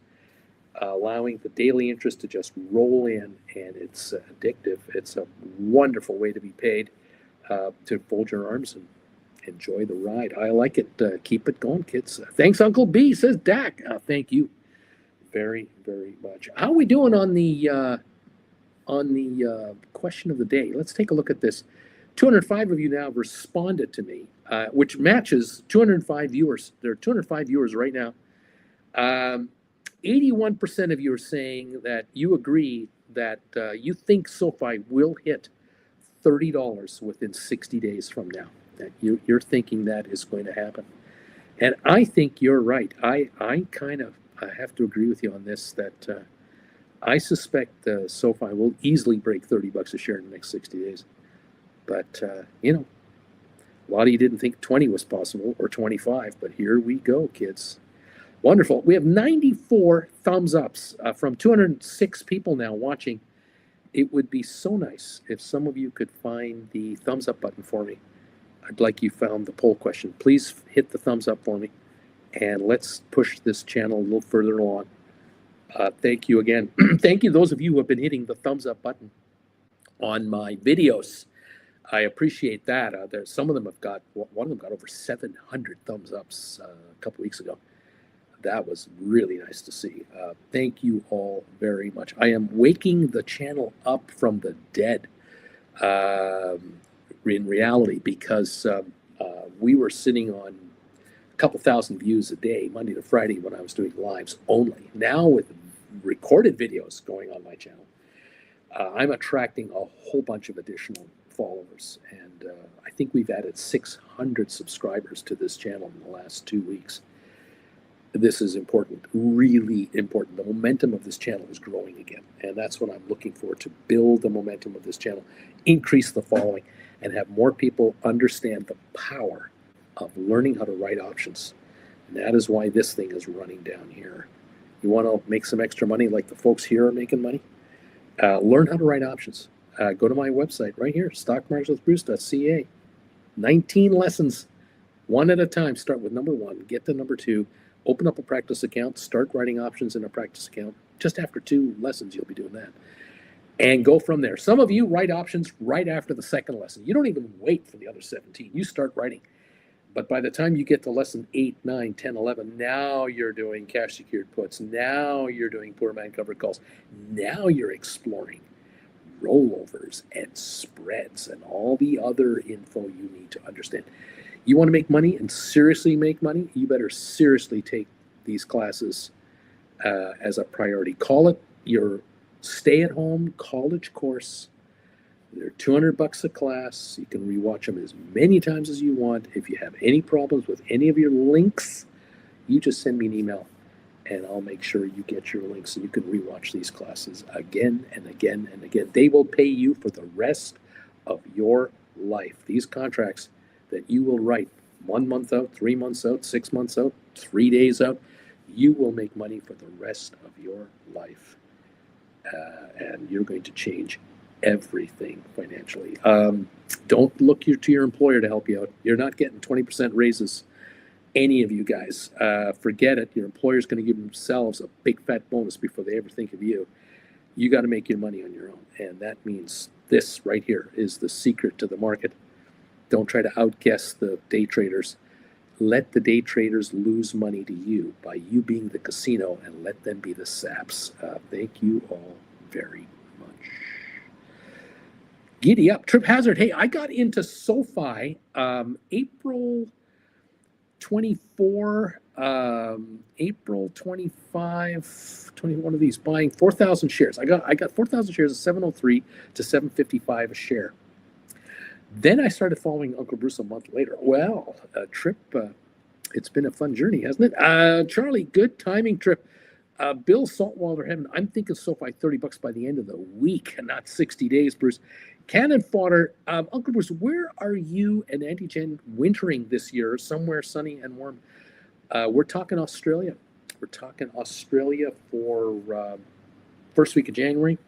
[SPEAKER 1] allowing the daily interest to just roll in, and it's addictive. It's a wonderful way to be paid, to fold your arms and enjoy the ride. I like it. Keep it going, kids. Thanks, Uncle B, says Dak. Thank you very, very much. How are we doing on the question of the day? Let's take a look at this. 205 of you now have responded to me, which matches 205 viewers. There are 205 viewers right now. 81% of you are saying that you agree that you think SoFi will hit $30 within 60 days from now. That you're thinking that is going to happen. And I think you're right. I have to agree with you on this, that I suspect SoFi will easily break $30 a share in the next 60 days. But, a lot of you didn't think 20 was possible or 25, but here we go, kids. Wonderful. We have 94 thumbs ups from 206 people now watching. It would be so nice if some of you could find the thumbs up button for me. I'd like you found the poll question. Please hit the thumbs up for me, and let's push this channel a little further along. Thank you again. Thank you, those of you who have been hitting the thumbs up button on my videos. I appreciate that. Some of them have got, one of them got over 700 thumbs ups a couple weeks ago. That was really nice to see. Thank you all very much. I am waking the channel up from the dead, in reality, because we were sitting on a couple thousand views a day, Monday to Friday, when I was doing lives only. Now with recorded videos going on my channel, I'm attracting a whole bunch of additional followers, and I think we've added 600 subscribers to this channel in the last 2 weeks. This is important, really important. The momentum of this channel is growing again, and that's what I'm looking for, to build the momentum of this channel, increase the following, and have more people understand the power of learning how to write options. And that is why this thing is running down here. You want to make some extra money like the folks here are making money? Learn how to write options. Go to my website right here, stockmarketswithbruce.ca. 19 lessons, one at a time. Start with number 1, get to number 2, open up a practice account, start writing options in a practice account. Just after 2 lessons, you'll be doing that. And go from there. Some of you write options right after the second lesson. You don't even wait for the other 17. You start writing. But by the time you get to lesson 8, 9, 10, 11, now you're doing cash secured puts. Now you're doing poor man covered calls. Now you're exploring rollovers and spreads and all the other info you need to understand. You want to make money and seriously make money, you better seriously take these classes as a priority. Call it your stay-at-home college course. They're $200 a class. You can rewatch them as many times as you want. If you have any problems with any of your links, you just send me an email, and I'll make sure you get your links so you can rewatch these classes again and again and again. They will pay you for the rest of your life. These contracts that you will write 1 month out, 3 months out, 6 months out, 3 days out, you will make money for the rest of your life. And you're going to change everything financially. Don't look to your employer to help you out. You're not getting 20% raises, any of you guys. Forget it. Your employer's going to give themselves a big fat bonus before they ever think of you. You got to make your money on your own. And that means this right here is the secret to the market. Don't try to outguess the day traders. Let the day traders lose money to you by you being the casino, and let them be the saps. Thank you all very much. Giddy up. Trip Hazard. Hey, I got into SoFi April 24, April 25, 21 of these, buying 4,000 shares. I got 4,000 shares at 703 to 755 a share. Then I started following Uncle Bruce a month later. Well, Trip, it's been a fun journey, hasn't it? Charlie, good timing, Trip. Bill Saltwater Heaven, I'm thinking SoFi $30 by the end of the week, not 60 days, Bruce. Cannon Fodder, Uncle Bruce, where are you and Auntie Jen wintering this year? Somewhere sunny and warm. We're talking Australia. We're talking Australia for first week of January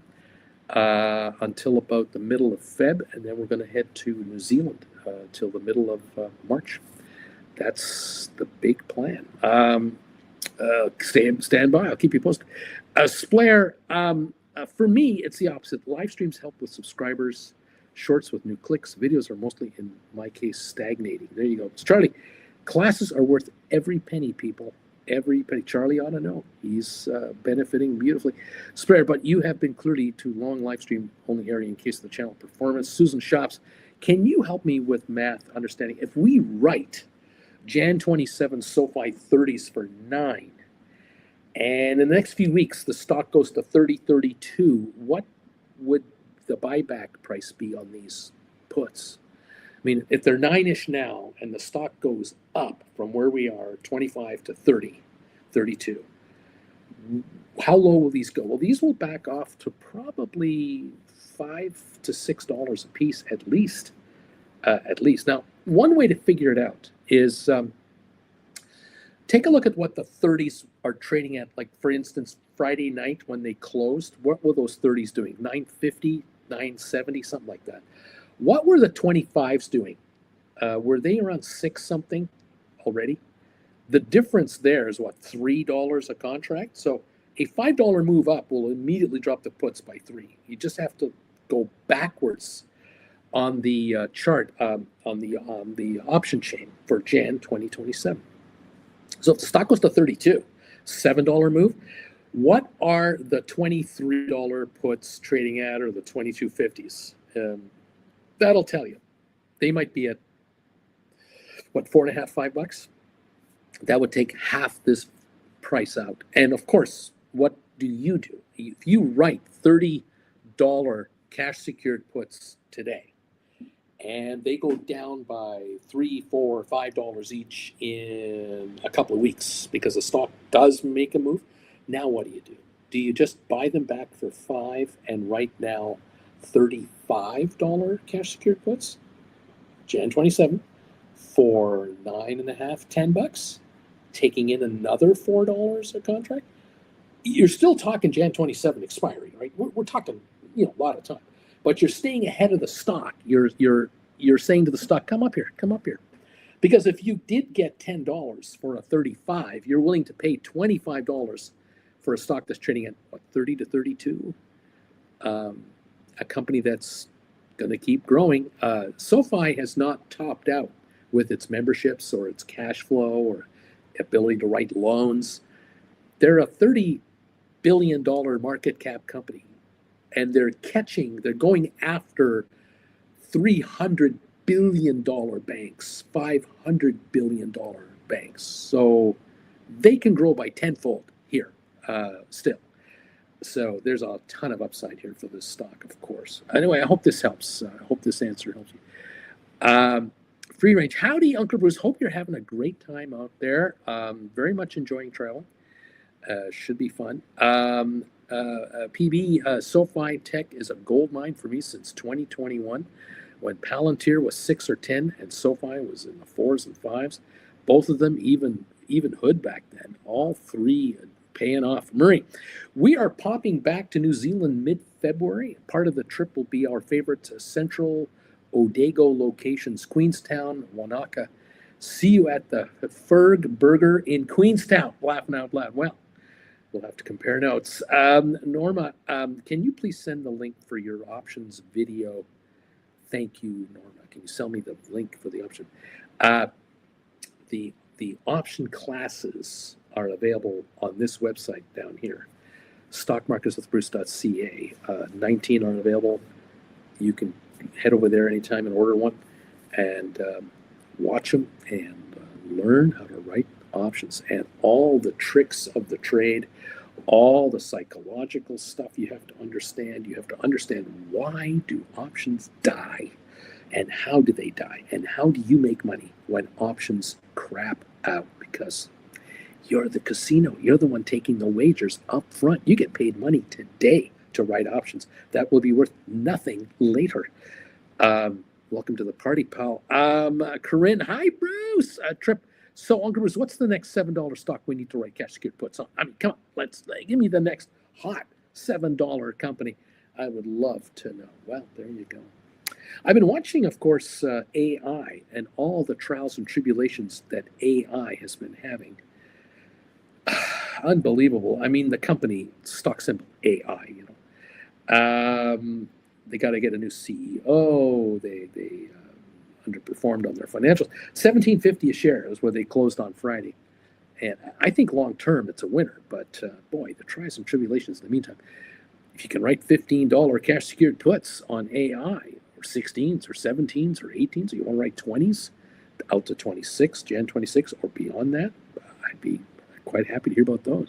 [SPEAKER 1] until about the middle of Feb, and then we're going to head to New Zealand till the middle of March. That's the big plan. Stand by. I'll keep you posted. Splair, for me, it's the opposite. Live streams help with subscribers, shorts with new clicks. Videos are mostly, in my case, stagnating. There you go. So Charlie, classes are worth every penny, people. Every penny. Charlie ought to know. He's benefiting beautifully. Splair, but you have been clearly too long live stream only area in case of the channel performance. Susan Shops, can you help me with math understanding? If we write Jan 27 SoFi 30s for 9, and in the next few weeks the stock goes to 30.32, what would the buyback price be on these puts? I mean, if they're 9-ish now and the stock goes up from where we are, 25 to 30, 32, how low will these go? Well, these will back off to probably $5 to $6 a piece at least. Now, one way to figure it out is take a look at what the 30s are trading at. Like, for instance, Friday night when they closed, what were those 30s doing? 950, 970, something like that. What were the 25s doing? Were they around 6 something already? The difference there is what, $3 a contract? So a $5 move up will immediately drop the puts by 3. You just have to go backwards on the chart, on the option chain for Jan 2027. So if the stock goes to 32, $7 move, what are the $23 puts trading at, or the 22.50s? That'll tell you. They might be at, what, $4.50, $5? That would take half this price out. And of course, what do? If you write $30 cash secured puts today, and they go down by $3, $4, $5 each in a couple of weeks because the stock does make a move, now what do? Do you just buy them back for $5 and write now $35 cash secured puts, Jan 27, for $9.50, $10, taking in another $4 a contract? You're still talking Jan 27 expiry, right? We're talking, a lot of time. But you're staying ahead of the stock. You're saying to the stock, come up here. Because if you did get $10 for a 35, you're willing to pay $25 for a stock that's trading at, what, 30 to 32? A company that's going to keep growing. SoFi has not topped out with its memberships or its cash flow or ability to write loans. They're a $30 billion market cap company. And they're going after $300 billion banks, $500 billion banks. So they can grow by tenfold here still. So there's a ton of upside here for this stock, of course. Anyway, I hope this helps. I hope this answer helps you. Free range. Howdy, Uncle Bruce. Hope you're having a great time out there. Very much enjoying travel. Should be fun. PB, SoFi Tech is a gold mine for me since 2021, when Palantir was 6 or 10 and SoFi was in the 4s and 5s. Both of them, even Hood back then. All three paying off. Murray, we are popping back to New Zealand mid-February. Part of the trip will be our favorite central Odago locations, Queenstown, Wanaka. See you at the Ferg Burger in Queenstown. Laughing out loud. Well, we'll have to compare notes. Norma, can you please send the link for your options video? Thank you, Norma. Can you sell me the link for the option? The option classes are available on this website down here, stockmarkerswithbruce.ca. 19 are available. You can head over there anytime and order one, and watch them and learn how to write options and all the tricks of the trade, all the psychological stuff you have to understand. You have to understand, why do options die, and how do they die, and how do you make money when options crap out? Because you're the casino. You're the one taking the wagers up front. You get paid money today to write options that will be worth nothing later. Welcome to the party, pal. Corinne, hi, Bruce. Trip. So, Uncle Bruce, what's the next $7 stock we need to write cash secured puts on? I mean, come on, let's give me the next hot $7 company. I would love to know. Well, there you go. I've been watching, of course, AI and all the trials and tribulations that AI has been having. Unbelievable. I mean, the company, stock symbol AI, you know. They got to get a new CEO. They underperformed on their financials. $17.50 a share is where they closed on Friday. And I think long term it's a winner. But boy, the trials and tribulations in the meantime. If you can write $15 cash secured puts on AI, or 16s or 17s or 18s, or you want to write 20s out to 26, Jan 26, or beyond that, I'd be quite happy to hear about those.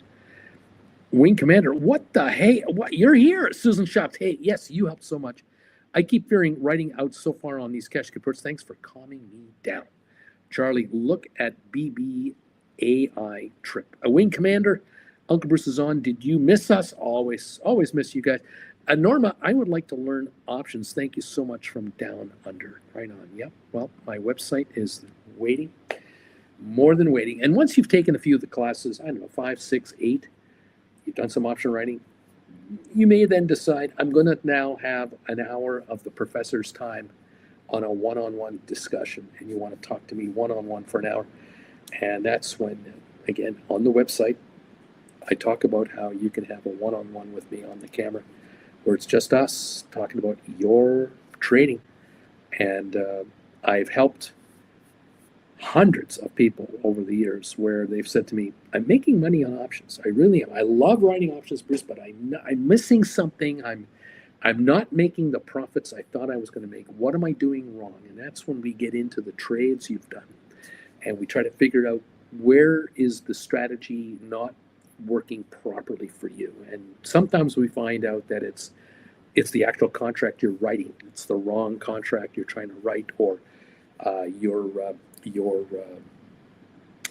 [SPEAKER 1] Wing Commander, what the hey? What, you're here, Susan Shops. Hey, yes, you helped so much. I keep fearing writing out so far on these cash reports. Thanks for calming me down. Charlie, look at BBAI trip. A Wing Commander, Uncle Bruce is on. Did you miss us? Always miss you guys. Norma, I would like to learn options. Thank you so much from Down Under. Right on. Yep. Well, my website is waiting, more than waiting. And once you've taken a few of the classes, I don't know, 5, 6, 8, you've done some option writing, you may then decide, I'm going to now have an hour of the professor's time on a one-on-one discussion, and you want to talk to me one-on-one for an hour. And that's when, again, on the website, I talk about how you can have a one-on-one with me on the camera, where it's just us talking about your trading. And I've helped hundreds of people over the years where they've said to me, I'm making money on options. I really am. I love writing options, Bruce, but I'm missing something. I'm not making the profits I thought I was going to make. What am I doing wrong? And that's when we get into the trades you've done. And we try to figure out, where is the strategy not working properly for you? And sometimes we find out that it's the actual contract you're writing. It's the wrong contract you're trying to write, or you're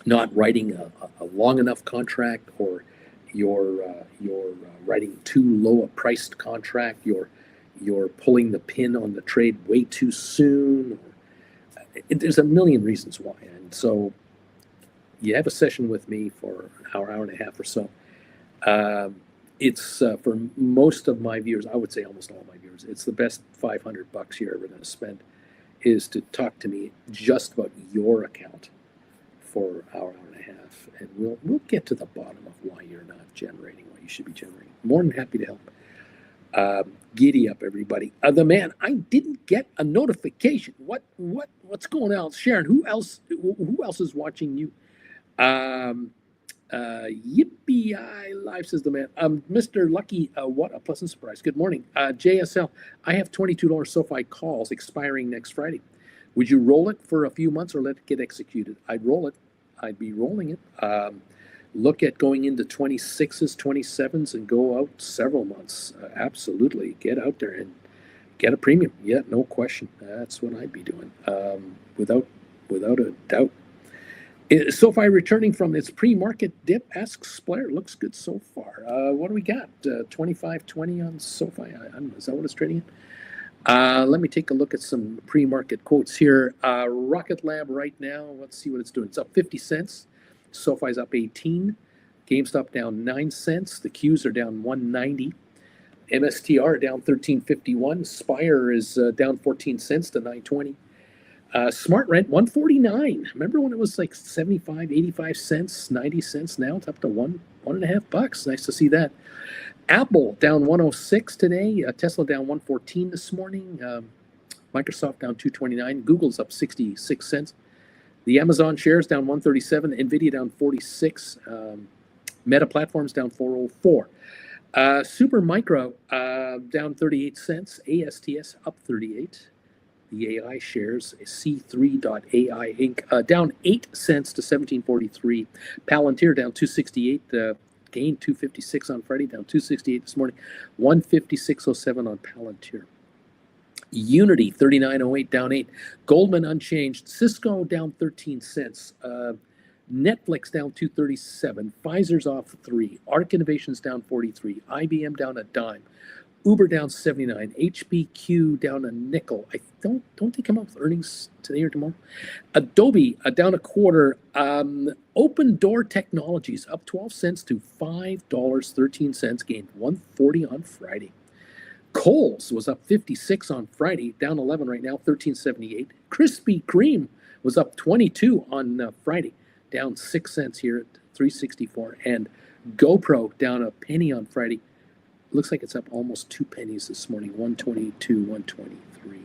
[SPEAKER 1] not writing a long enough contract, or you're writing too low a priced contract. You're pulling the pin on the trade way too soon. There's a million reasons why. And so you have a session with me for an hour and a half or so. It's for most of my viewers, I would say almost all my viewers, it's the best $500 you're ever going to spend, is to talk to me just about your account for an hour and a half, and we'll get to the bottom of why you're not generating what you should be generating. More than happy to help. Giddy up, everybody. The man, I didn't get a notification. What's going on, Sharon? Who else is watching you? Yippee live, says the man. Mr. Lucky, what a pleasant surprise. Good morning. JSL, I have $22 SOFI calls expiring next Friday. Would you roll it for a few months or let it get executed? I'd roll it. I'd be rolling it. Look at going into 26s, 27s, and go out several months. Absolutely. Get out there and get a premium. Yeah, no question. That's what I'd be doing. Without a doubt. Is SOFI returning from its pre-market dip? Asks Blair. Looks good so far. What do we got? 25.20 on SOFI. I don't know. Is that what it's trading at? Let me take a look at some pre-market quotes here. Rocket Lab right now. Let's see what it's doing. It's up 50 cents. SOFI's up 18. GameStop down 9 cents. The Qs are down 190. MSTR down 13.51. Spire is down 14 cents to 920. Smart Rent 149. Remember when it was like 75, 85 cents, 90 cents? Now it's up to $1.50. Nice to see that. Apple down 106 today. Tesla down 114 this morning. Microsoft down 229. Google's up 66 cents. The Amazon shares down 137. Nvidia down 46. Meta Platforms down 404. Super Micro down 38 cents. ASTS up 38. the AI shares, C3.ai Inc. Down 8 cents to 17.43. Palantir down 268. Gained 256 on Friday, down 268 this morning. 156.07 on Palantir. Unity 39.08 down 8. Goldman unchanged. Cisco down 13 cents. Netflix down 237. Pfizer's off 3. Arc Innovations down 43. IBM down a dime. Uber down 79. HBQ down a nickel. I don't they come out with earnings today or tomorrow? Adobe down a quarter. Open Door Technologies up 12 cents to $5.13. Gained 140 on Friday. Kohl's was up 56 on Friday, down 11 right now, 13.78. Krispy Kreme was up 22 on Friday, down 6 cents here at 3.64. And GoPro down a penny on Friday. Looks like it's up almost 2 pennies this morning, 122, 123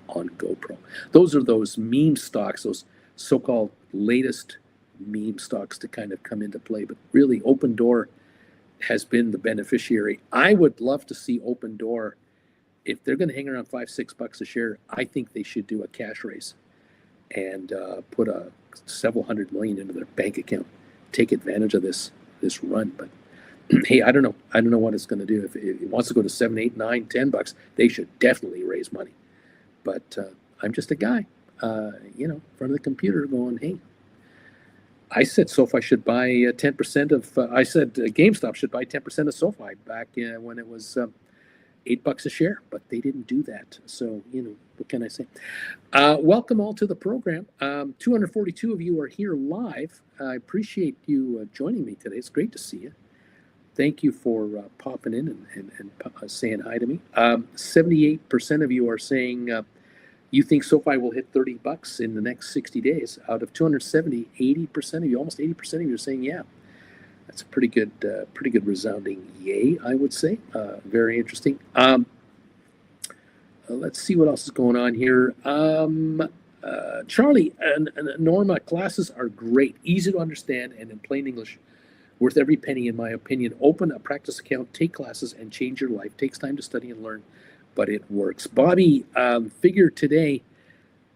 [SPEAKER 1] on GoPro. Those are those meme stocks, those so-called latest meme stocks to kind of come into play. But really, Open Door has been the beneficiary. I would love to see Open Door, if they're going to hang around $5-6 a share. I think they should do a cash raise and put several $100 million into their bank account, take advantage of this run. But hey, I don't know what it's going to do. If it wants to go to $7, $8, $9, $10, they should definitely raise money. But I'm just a guy, in front of the computer going, hey, I said SoFi should buy 10% of. I said GameStop should buy 10% of SoFi back when it was $8 a share, but they didn't do that. So what can I say? Welcome all to the program. 242 of you are here live. I appreciate you joining me today. It's great to see you. Thank you for popping in and saying hi to me. 78% of you are saying you think SoFi will hit $30 in the next 60 days. Out of 270, 80% of you, almost 80% of you are saying yeah. That's a pretty good resounding yay, I would say. Very interesting. Let's see what else is going on here. Charlie and Norma, classes are great, easy to understand, and in plain English, worth every penny in my opinion. Open a practice account, take classes, and change your life. Takes time to study and learn, but it works. Bobby, figure today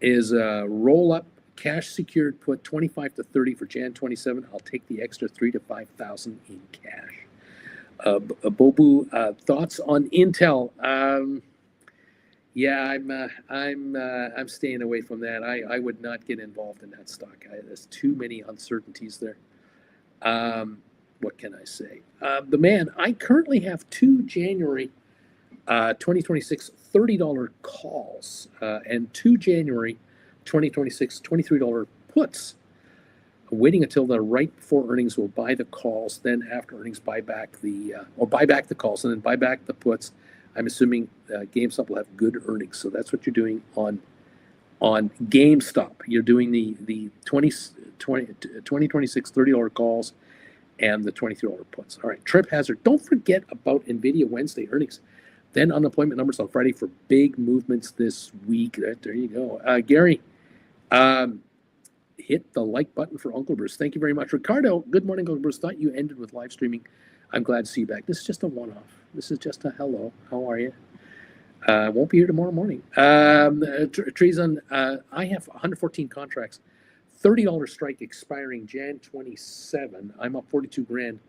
[SPEAKER 1] is roll up cash secured, put 25 to 30 for Jan 27. I'll take the extra 3 to 5,000 in cash. Bobu, thoughts on Intel? Yeah, I'm staying away from that. I would not get involved in that stock. There's too many uncertainties there. What can I say? The man, I currently have 2 January 2026 $30 calls and 2 January 2026 $23 puts. Waiting until the right before earnings, will buy the calls. Then after earnings, buy back the calls and then buy back the puts. I'm assuming GameStop will have good earnings. So that's what you're doing on GameStop. You're doing the 2026 $30 calls and the $23 puts. All right, Trip Hazard. Don't forget about NVIDIA Wednesday earnings. Then unemployment numbers on Friday for big movements this week. There you go. Gary, hit the like button for Uncle Bruce. Thank you very much. Ricardo, good morning, Uncle Bruce. Thought you ended with live streaming. I'm glad to see you back. This is just a one-off. This is just a hello. How are you? Won't be here tomorrow morning. Treason, I have 114 contracts. $30 strike expiring Jan 27. I'm up 42 grand.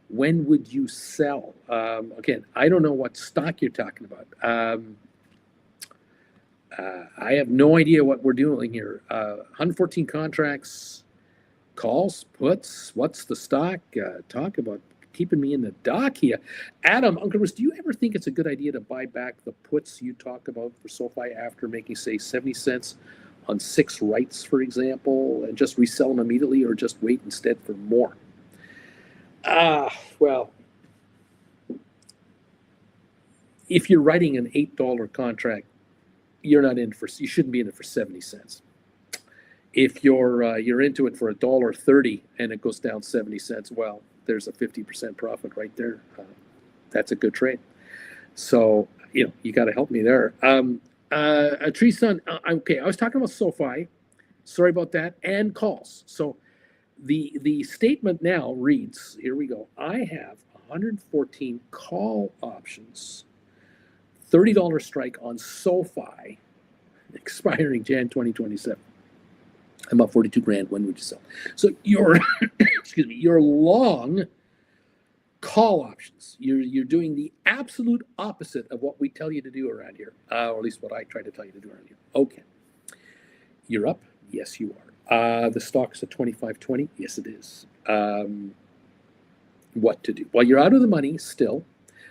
[SPEAKER 1] When would you sell? Again, I don't know what stock you're talking about. I have no idea what we're doing here. 114 contracts, calls, puts. What's the stock? Talk about keeping me in the dock here. Adam, Uncle Bruce, do you ever think it's a good idea to buy back the puts you talk about for SoFi after making, say, 70 cents on 6 rights, for example, and just resell them immediately, or just wait instead for more? Well, if you're writing an $8 contract, you shouldn't be in it for 70 cents. If you're into it for $1.30 and it goes down 70 cents, well, there's a 50% profit right there. That's a good trade. So, you got to help me there. Tree Sun, okay, I was talking about SoFi. Sorry about that. And calls. So the statement now reads, here we go. I have 114 call options, $30 strike on SoFi expiring Jan 2027. I'm up 42 grand. When would you sell? So your excuse me, your long call options. You're doing the absolute opposite of what we tell you to do around here, or at least what I try to tell you to do around here. Okay, you're up. Yes, you are. The stock's at 25.20. Yes, it is. What to do? Well, you're out of the money still,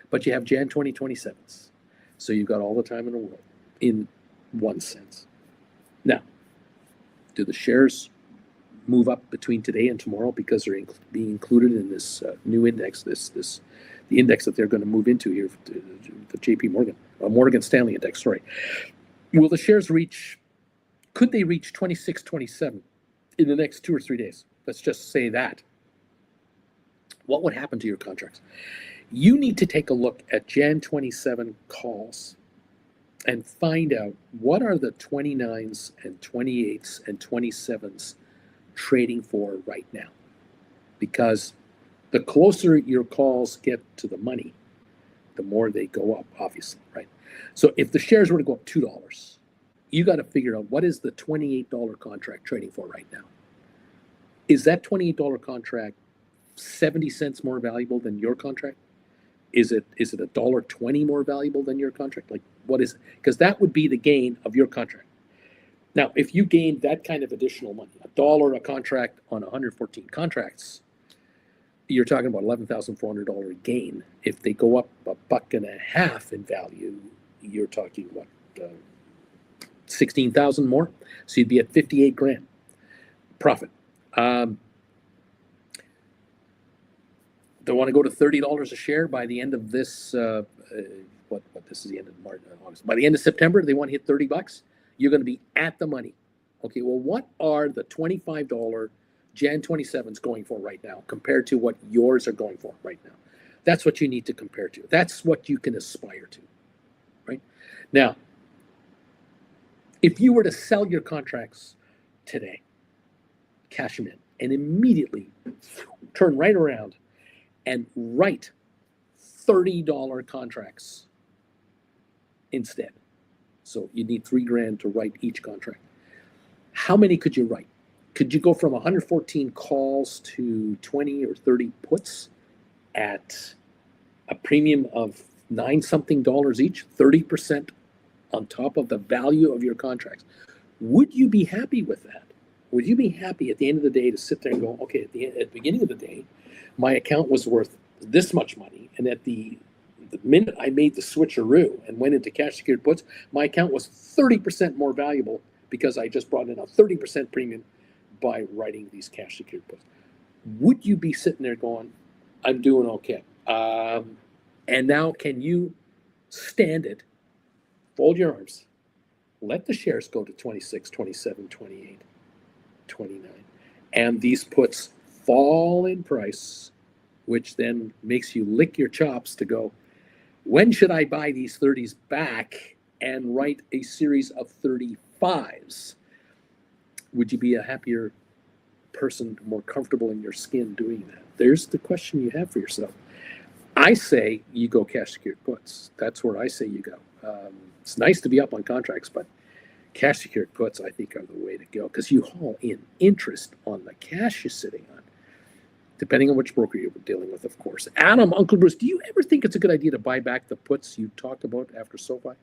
[SPEAKER 1] but you have Jan 2027s, so you've got all the time in the world, in one sense. Now, do the shares move up between today and tomorrow because they're being included in this new index, the index that they're going to move into here, the JP Morgan, Morgan Stanley index, sorry. Will the shares could they reach 26, 27 in the next 2 or 3 days? Let's just say that. What would happen to your contracts? You need to take a look at Jan 27 calls and find out what are the 29s and 28s and 27s trading for right now, because the closer your calls get to the money, the more they go up, obviously, right? So if the shares were to go up $2, you got to figure out what is the $28 contract trading for right now. Is that $28 contract 70 cents more valuable than your contract? Is it $1.20 more valuable than your contract? Like, what is it? Because that would be the gain of your contract. Now, if you gained that kind of additional money, $1 a contract on 114 contracts, you're talking about $11,400 gain. If they go up $1.50 in value, you're talking what, 16,000 more? So you'd be at 58 grand profit. They want to go to $30 a share by the end of this. This is the end of March, August. By the end of September, they want to hit $30. You're going to be at the money. Okay, well, what are the $25 Jan 27s going for right now compared to what yours are going for right now? That's what you need to compare to. That's what you can aspire to, right? Now, if you were to sell your contracts today, cash them in, and immediately turn right around and write $30 contracts instead. So you need $3 grand to write each contract. How many could you write? Could you go from 114 calls to 20 or 30 puts at a premium of $9-something each, 30% on top of the value of your contracts? Would you be happy with that? Would you be happy at the end of the day to sit there and go, okay, at the beginning of the day, my account was worth this much money, and at the minute I made the switcheroo and went into cash secured puts, my account was 30% more valuable because I just brought in a 30% premium by writing these cash secured puts. Would you be sitting there going, I'm doing okay? And now can you stand it, fold your arms, let the shares go to 26, 27, 28, 29, and these puts fall in price, which then makes you lick your chops to go, when should I buy these 30s back and write a series of 35s? Would you be a happier person, more comfortable in your skin doing that? There's the question you have for yourself. I say you go cash secured puts. That's where I say you go. It's nice to be up on contracts, but cash secured puts, I think, are the way to go because you haul in interest on the cash you're sitting on, depending on which broker you're dealing with, of course. Adam, Uncle Bruce, do you ever think it's a good idea to buy back the puts you talked about after SOFI?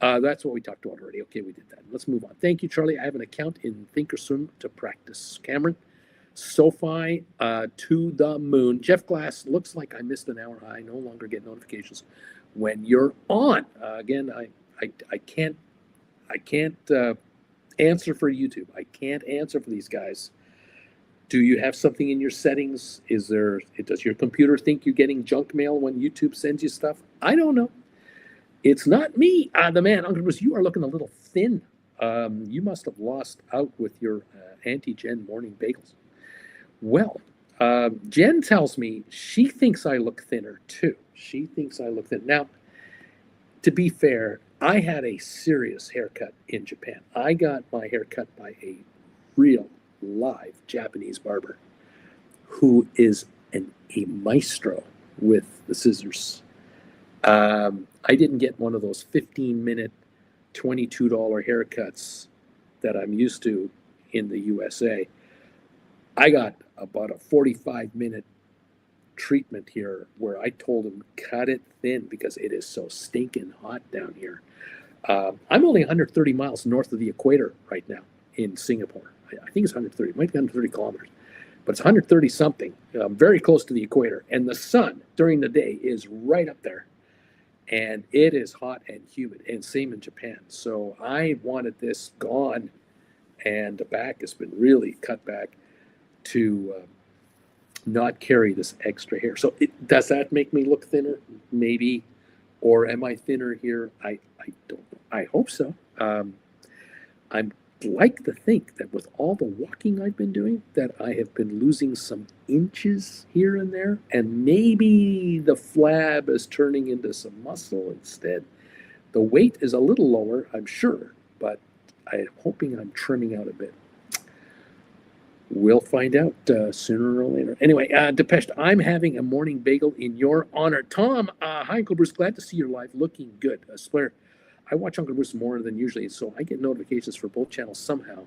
[SPEAKER 1] That's what we talked about already. Okay, we did that. Let's move on. Thank you, Charlie. I have an account in Thinkorswim to practice. Cameron, SOFI to the moon. Jeff Glass, looks like I missed an hour. I no longer get notifications when you're on. Again, I can't answer for YouTube. I can't answer for these guys. Do you have something in your settings? Does your computer think you're getting junk mail when YouTube sends you stuff? I don't know. It's not me. The man, Uncle Bruce, you are looking a little thin. You must have lost out with your anti-Jen morning bagels. Well, Jen tells me she thinks I look thinner too. She thinks I look thin. Now, to be fair, I had a serious haircut in Japan. I got my hair cut by a real live Japanese barber who is a maestro with the scissors. I didn't get one of those 15-minute $22 haircuts that I'm used to in the USA. I got about a 45-minute treatment here where I told him cut it thin because it is so stinking hot down here. I'm only 130 miles north of the equator right now in Singapore. I think it's 130, it might be 130 kilometers, but it's 130 something, very close to the equator. And the sun during the day is right up there. And it is hot and humid, and same in Japan. So I wanted this gone, and the back has been really cut back to not carry this extra hair. So does that make me look thinner? Maybe. Or am I thinner here? I don't know. I hope so. I'd like to think that with all the walking I've been doing, that I have been losing some inches here and there, and maybe the flab is turning into some muscle instead. The weight is a little lower, I'm sure, but I'm hoping I'm trimming out a bit. We'll find out sooner or later. Anyway, Depeche, I'm having a morning bagel in your honor. Tom, hi, Uncle Bruce. Glad to see you're live. Looking good. Swear, I watch Uncle Bruce more than usually, so I get notifications for both channels somehow.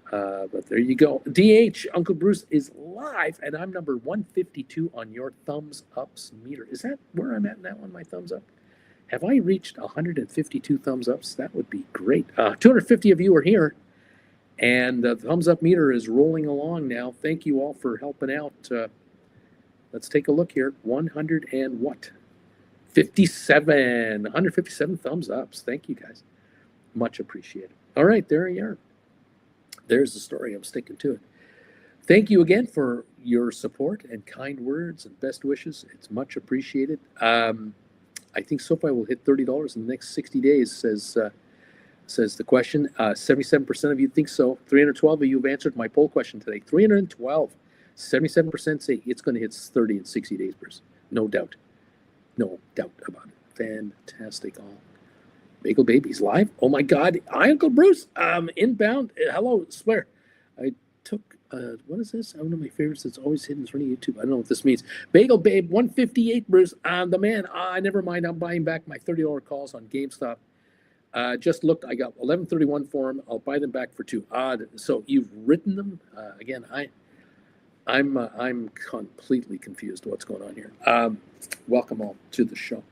[SPEAKER 1] But there you go. DH, Uncle Bruce is live, and I'm number 152 on your thumbs ups meter. Is that where I'm at now on my thumbs up? Have I reached 152 thumbs ups? That would be great. 250 of you are here. And the thumbs up meter is rolling along now. Thank you all for helping out. Let's take a look here. 100 and what? 57. 157 thumbs ups. Thank you guys. Much appreciated. All right, there you are. There's the story. I'm sticking to it. Thank you again for your support and kind words and best wishes. It's much appreciated. I think SoFi will hit $30 in the next 60 days, says the question. 77% of you think so. 312 of you have answered my poll question today. 312. 77% say it's going to hit 30 in 60 days, Bruce. No doubt. No doubt about it. Fantastic. All. Bagel Babies live. Oh my God. Hi, Uncle Bruce. Inbound. Hello. Swear. I took, what is this? One of my favorites that's always hidden is running YouTube. I don't know what this means. Bagel Babe 158, Bruce. The man. Never mind. I'm buying back my $30 calls on GameStop. Just looked, I got 1131 for them. I'll buy them back for $2. So you've written them? Again, I'm completely confused what's going on here. Welcome all to the show.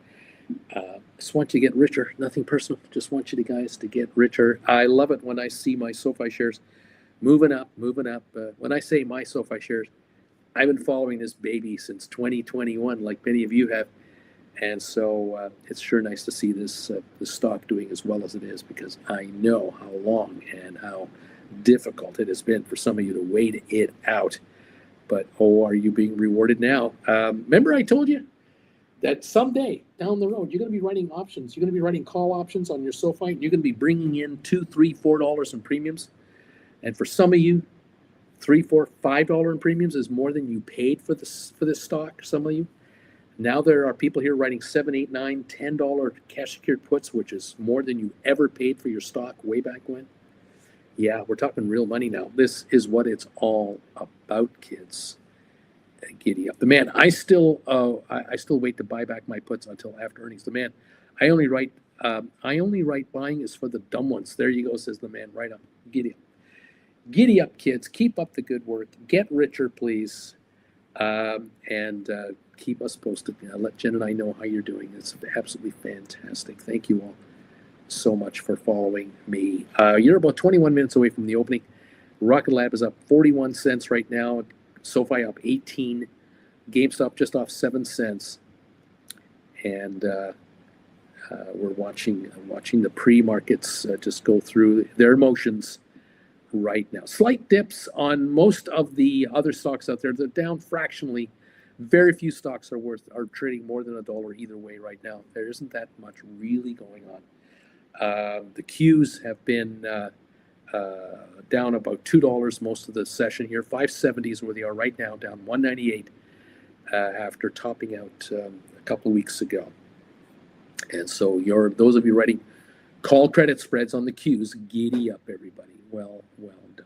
[SPEAKER 1] Just want you to get richer. Nothing personal. Just want you guys to get richer. I love it when I see my SoFi shares moving up. When I say my SoFi shares, I've been following this baby since 2021, like many of you have. And so it's sure nice to see this stock doing as well as it is, because I know how long and how difficult it has been for some of you to wait it out. But, are you being rewarded now? Remember I told you that someday down the road, you're going to be writing options. You're going to be writing call options on your SoFi. You're going to be bringing in $2, $3, $4 in premiums. And for some of you, $3, $4, $5 in premiums is more than you paid for this stock, some of you. Now there are people here writing $7, $8, $9, $10 cash secured puts, which is more than you ever paid for your stock way back when. Yeah, we're talking real money now. This is what it's all about, kids. Giddy up. The man, I still wait to buy back my puts until after earnings. The man, I only write buying is for the dumb ones. There you go, says the man. Right up. Giddy up. Giddy up, kids. Keep up the good work. Get richer, please. And keep us posted. Let Jen and I know how you're doing. It's absolutely fantastic. Thank you all so much for following me. You're about 21 minutes away from the opening. Rocket Lab is up 41 cents right now. SoFi up 18. GameStop just off 7 cents. And we're watching the pre-markets just go through their motions right now. Slight dips on most of the other stocks out there. They're down fractionally. Very few stocks are trading more than $1 either way right now. There isn't that much really going on. The Qs have been down about $2 most of the session here. 570 is where they are right now, down 198 after topping out a couple of weeks ago. And so those of you writing call credit spreads on the Qs, giddy up, everybody. Well done.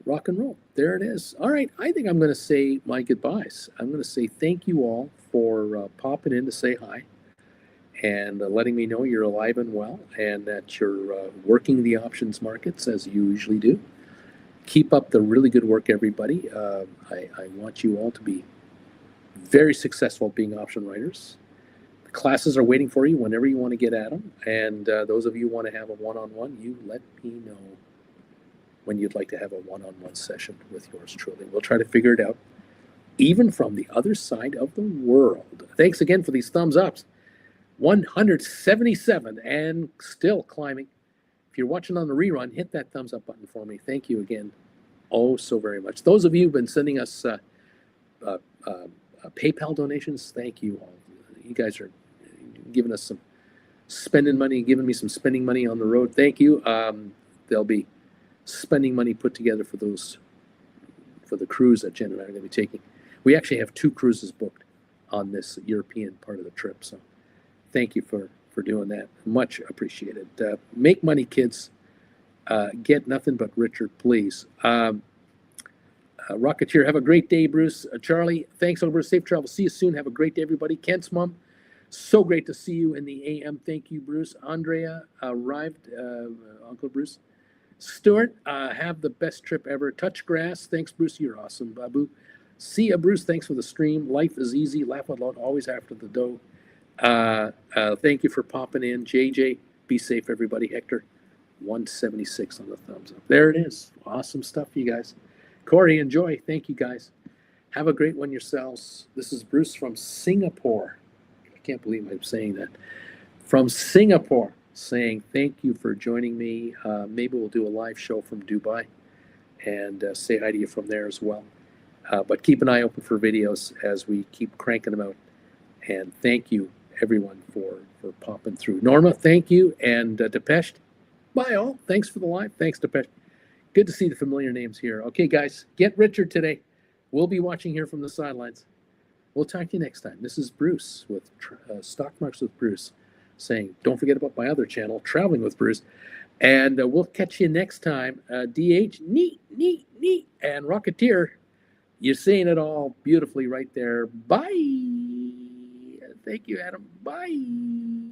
[SPEAKER 1] Rock and roll. There it is. All right. I think I'm going to say my goodbyes. I'm going to say thank you all for popping in to say hi. and letting me know you're alive and well and that you're working the options markets as you usually do. Keep up the really good work, everybody. I want you all to be very successful being option writers. The classes are waiting for you whenever you want to get at them. And those of you who want to have a one-on-one, you let me know when you'd like to have a one-on-one session with yours truly. We'll try to figure it out, even from the other side of the world. Thanks again for these thumbs ups. 177 and still climbing. If you're watching on the rerun, hit that thumbs up button for me. Thank you again oh so very much. Those of you who've been sending us PayPal donations, thank you all. You guys are giving us some spending money, giving me some spending money on the road. Thank you. There'll be spending money put together for the cruise that Jen and I are going to be taking. We actually have 2 cruises booked on this European part of the trip. So thank you for doing that. Much appreciated. Make money, kids. Get nothing but richer, please. Rocketeer, have a great day, Bruce. Charlie, thanks over. Safe travel. See you soon. Have a great day, everybody. Kent's mom, so great to see you in the AM. Thank you, Bruce. Andrea arrived, Uncle Bruce. Stuart, have the best trip ever. Touch grass. Thanks, Bruce. You're awesome, Babu. See ya, Bruce. Thanks for the stream. Life is easy. Laugh out loud. Always after the dough. Thank you for popping in. JJ, be safe, everybody. Hector, 176 on the thumbs up. There it is. Awesome stuff, you guys. Corey, enjoy. Thank you, guys. Have a great one yourselves. This is Bruce from Singapore. I can't believe I'm saying that. From Singapore, saying thank you for joining me. Maybe we'll do a live show from Dubai and say hi to you from there as well. But keep an eye open for videos as we keep cranking them out. And thank you, everyone, for popping through. Norma, thank you. And Depeche, bye all. Thanks for the live. Thanks, Depeche. Good to see the familiar names here. Okay, guys, get richer today. We'll be watching here from the sidelines. We'll talk to you next time. This is Bruce with Stock Marks with Bruce saying, don't forget about my other channel, Traveling with Bruce. And we'll catch you next time. DH, neat, neat, neat. And Rocketeer, you're saying it all beautifully right there. Bye. Thank you, Adam. Bye.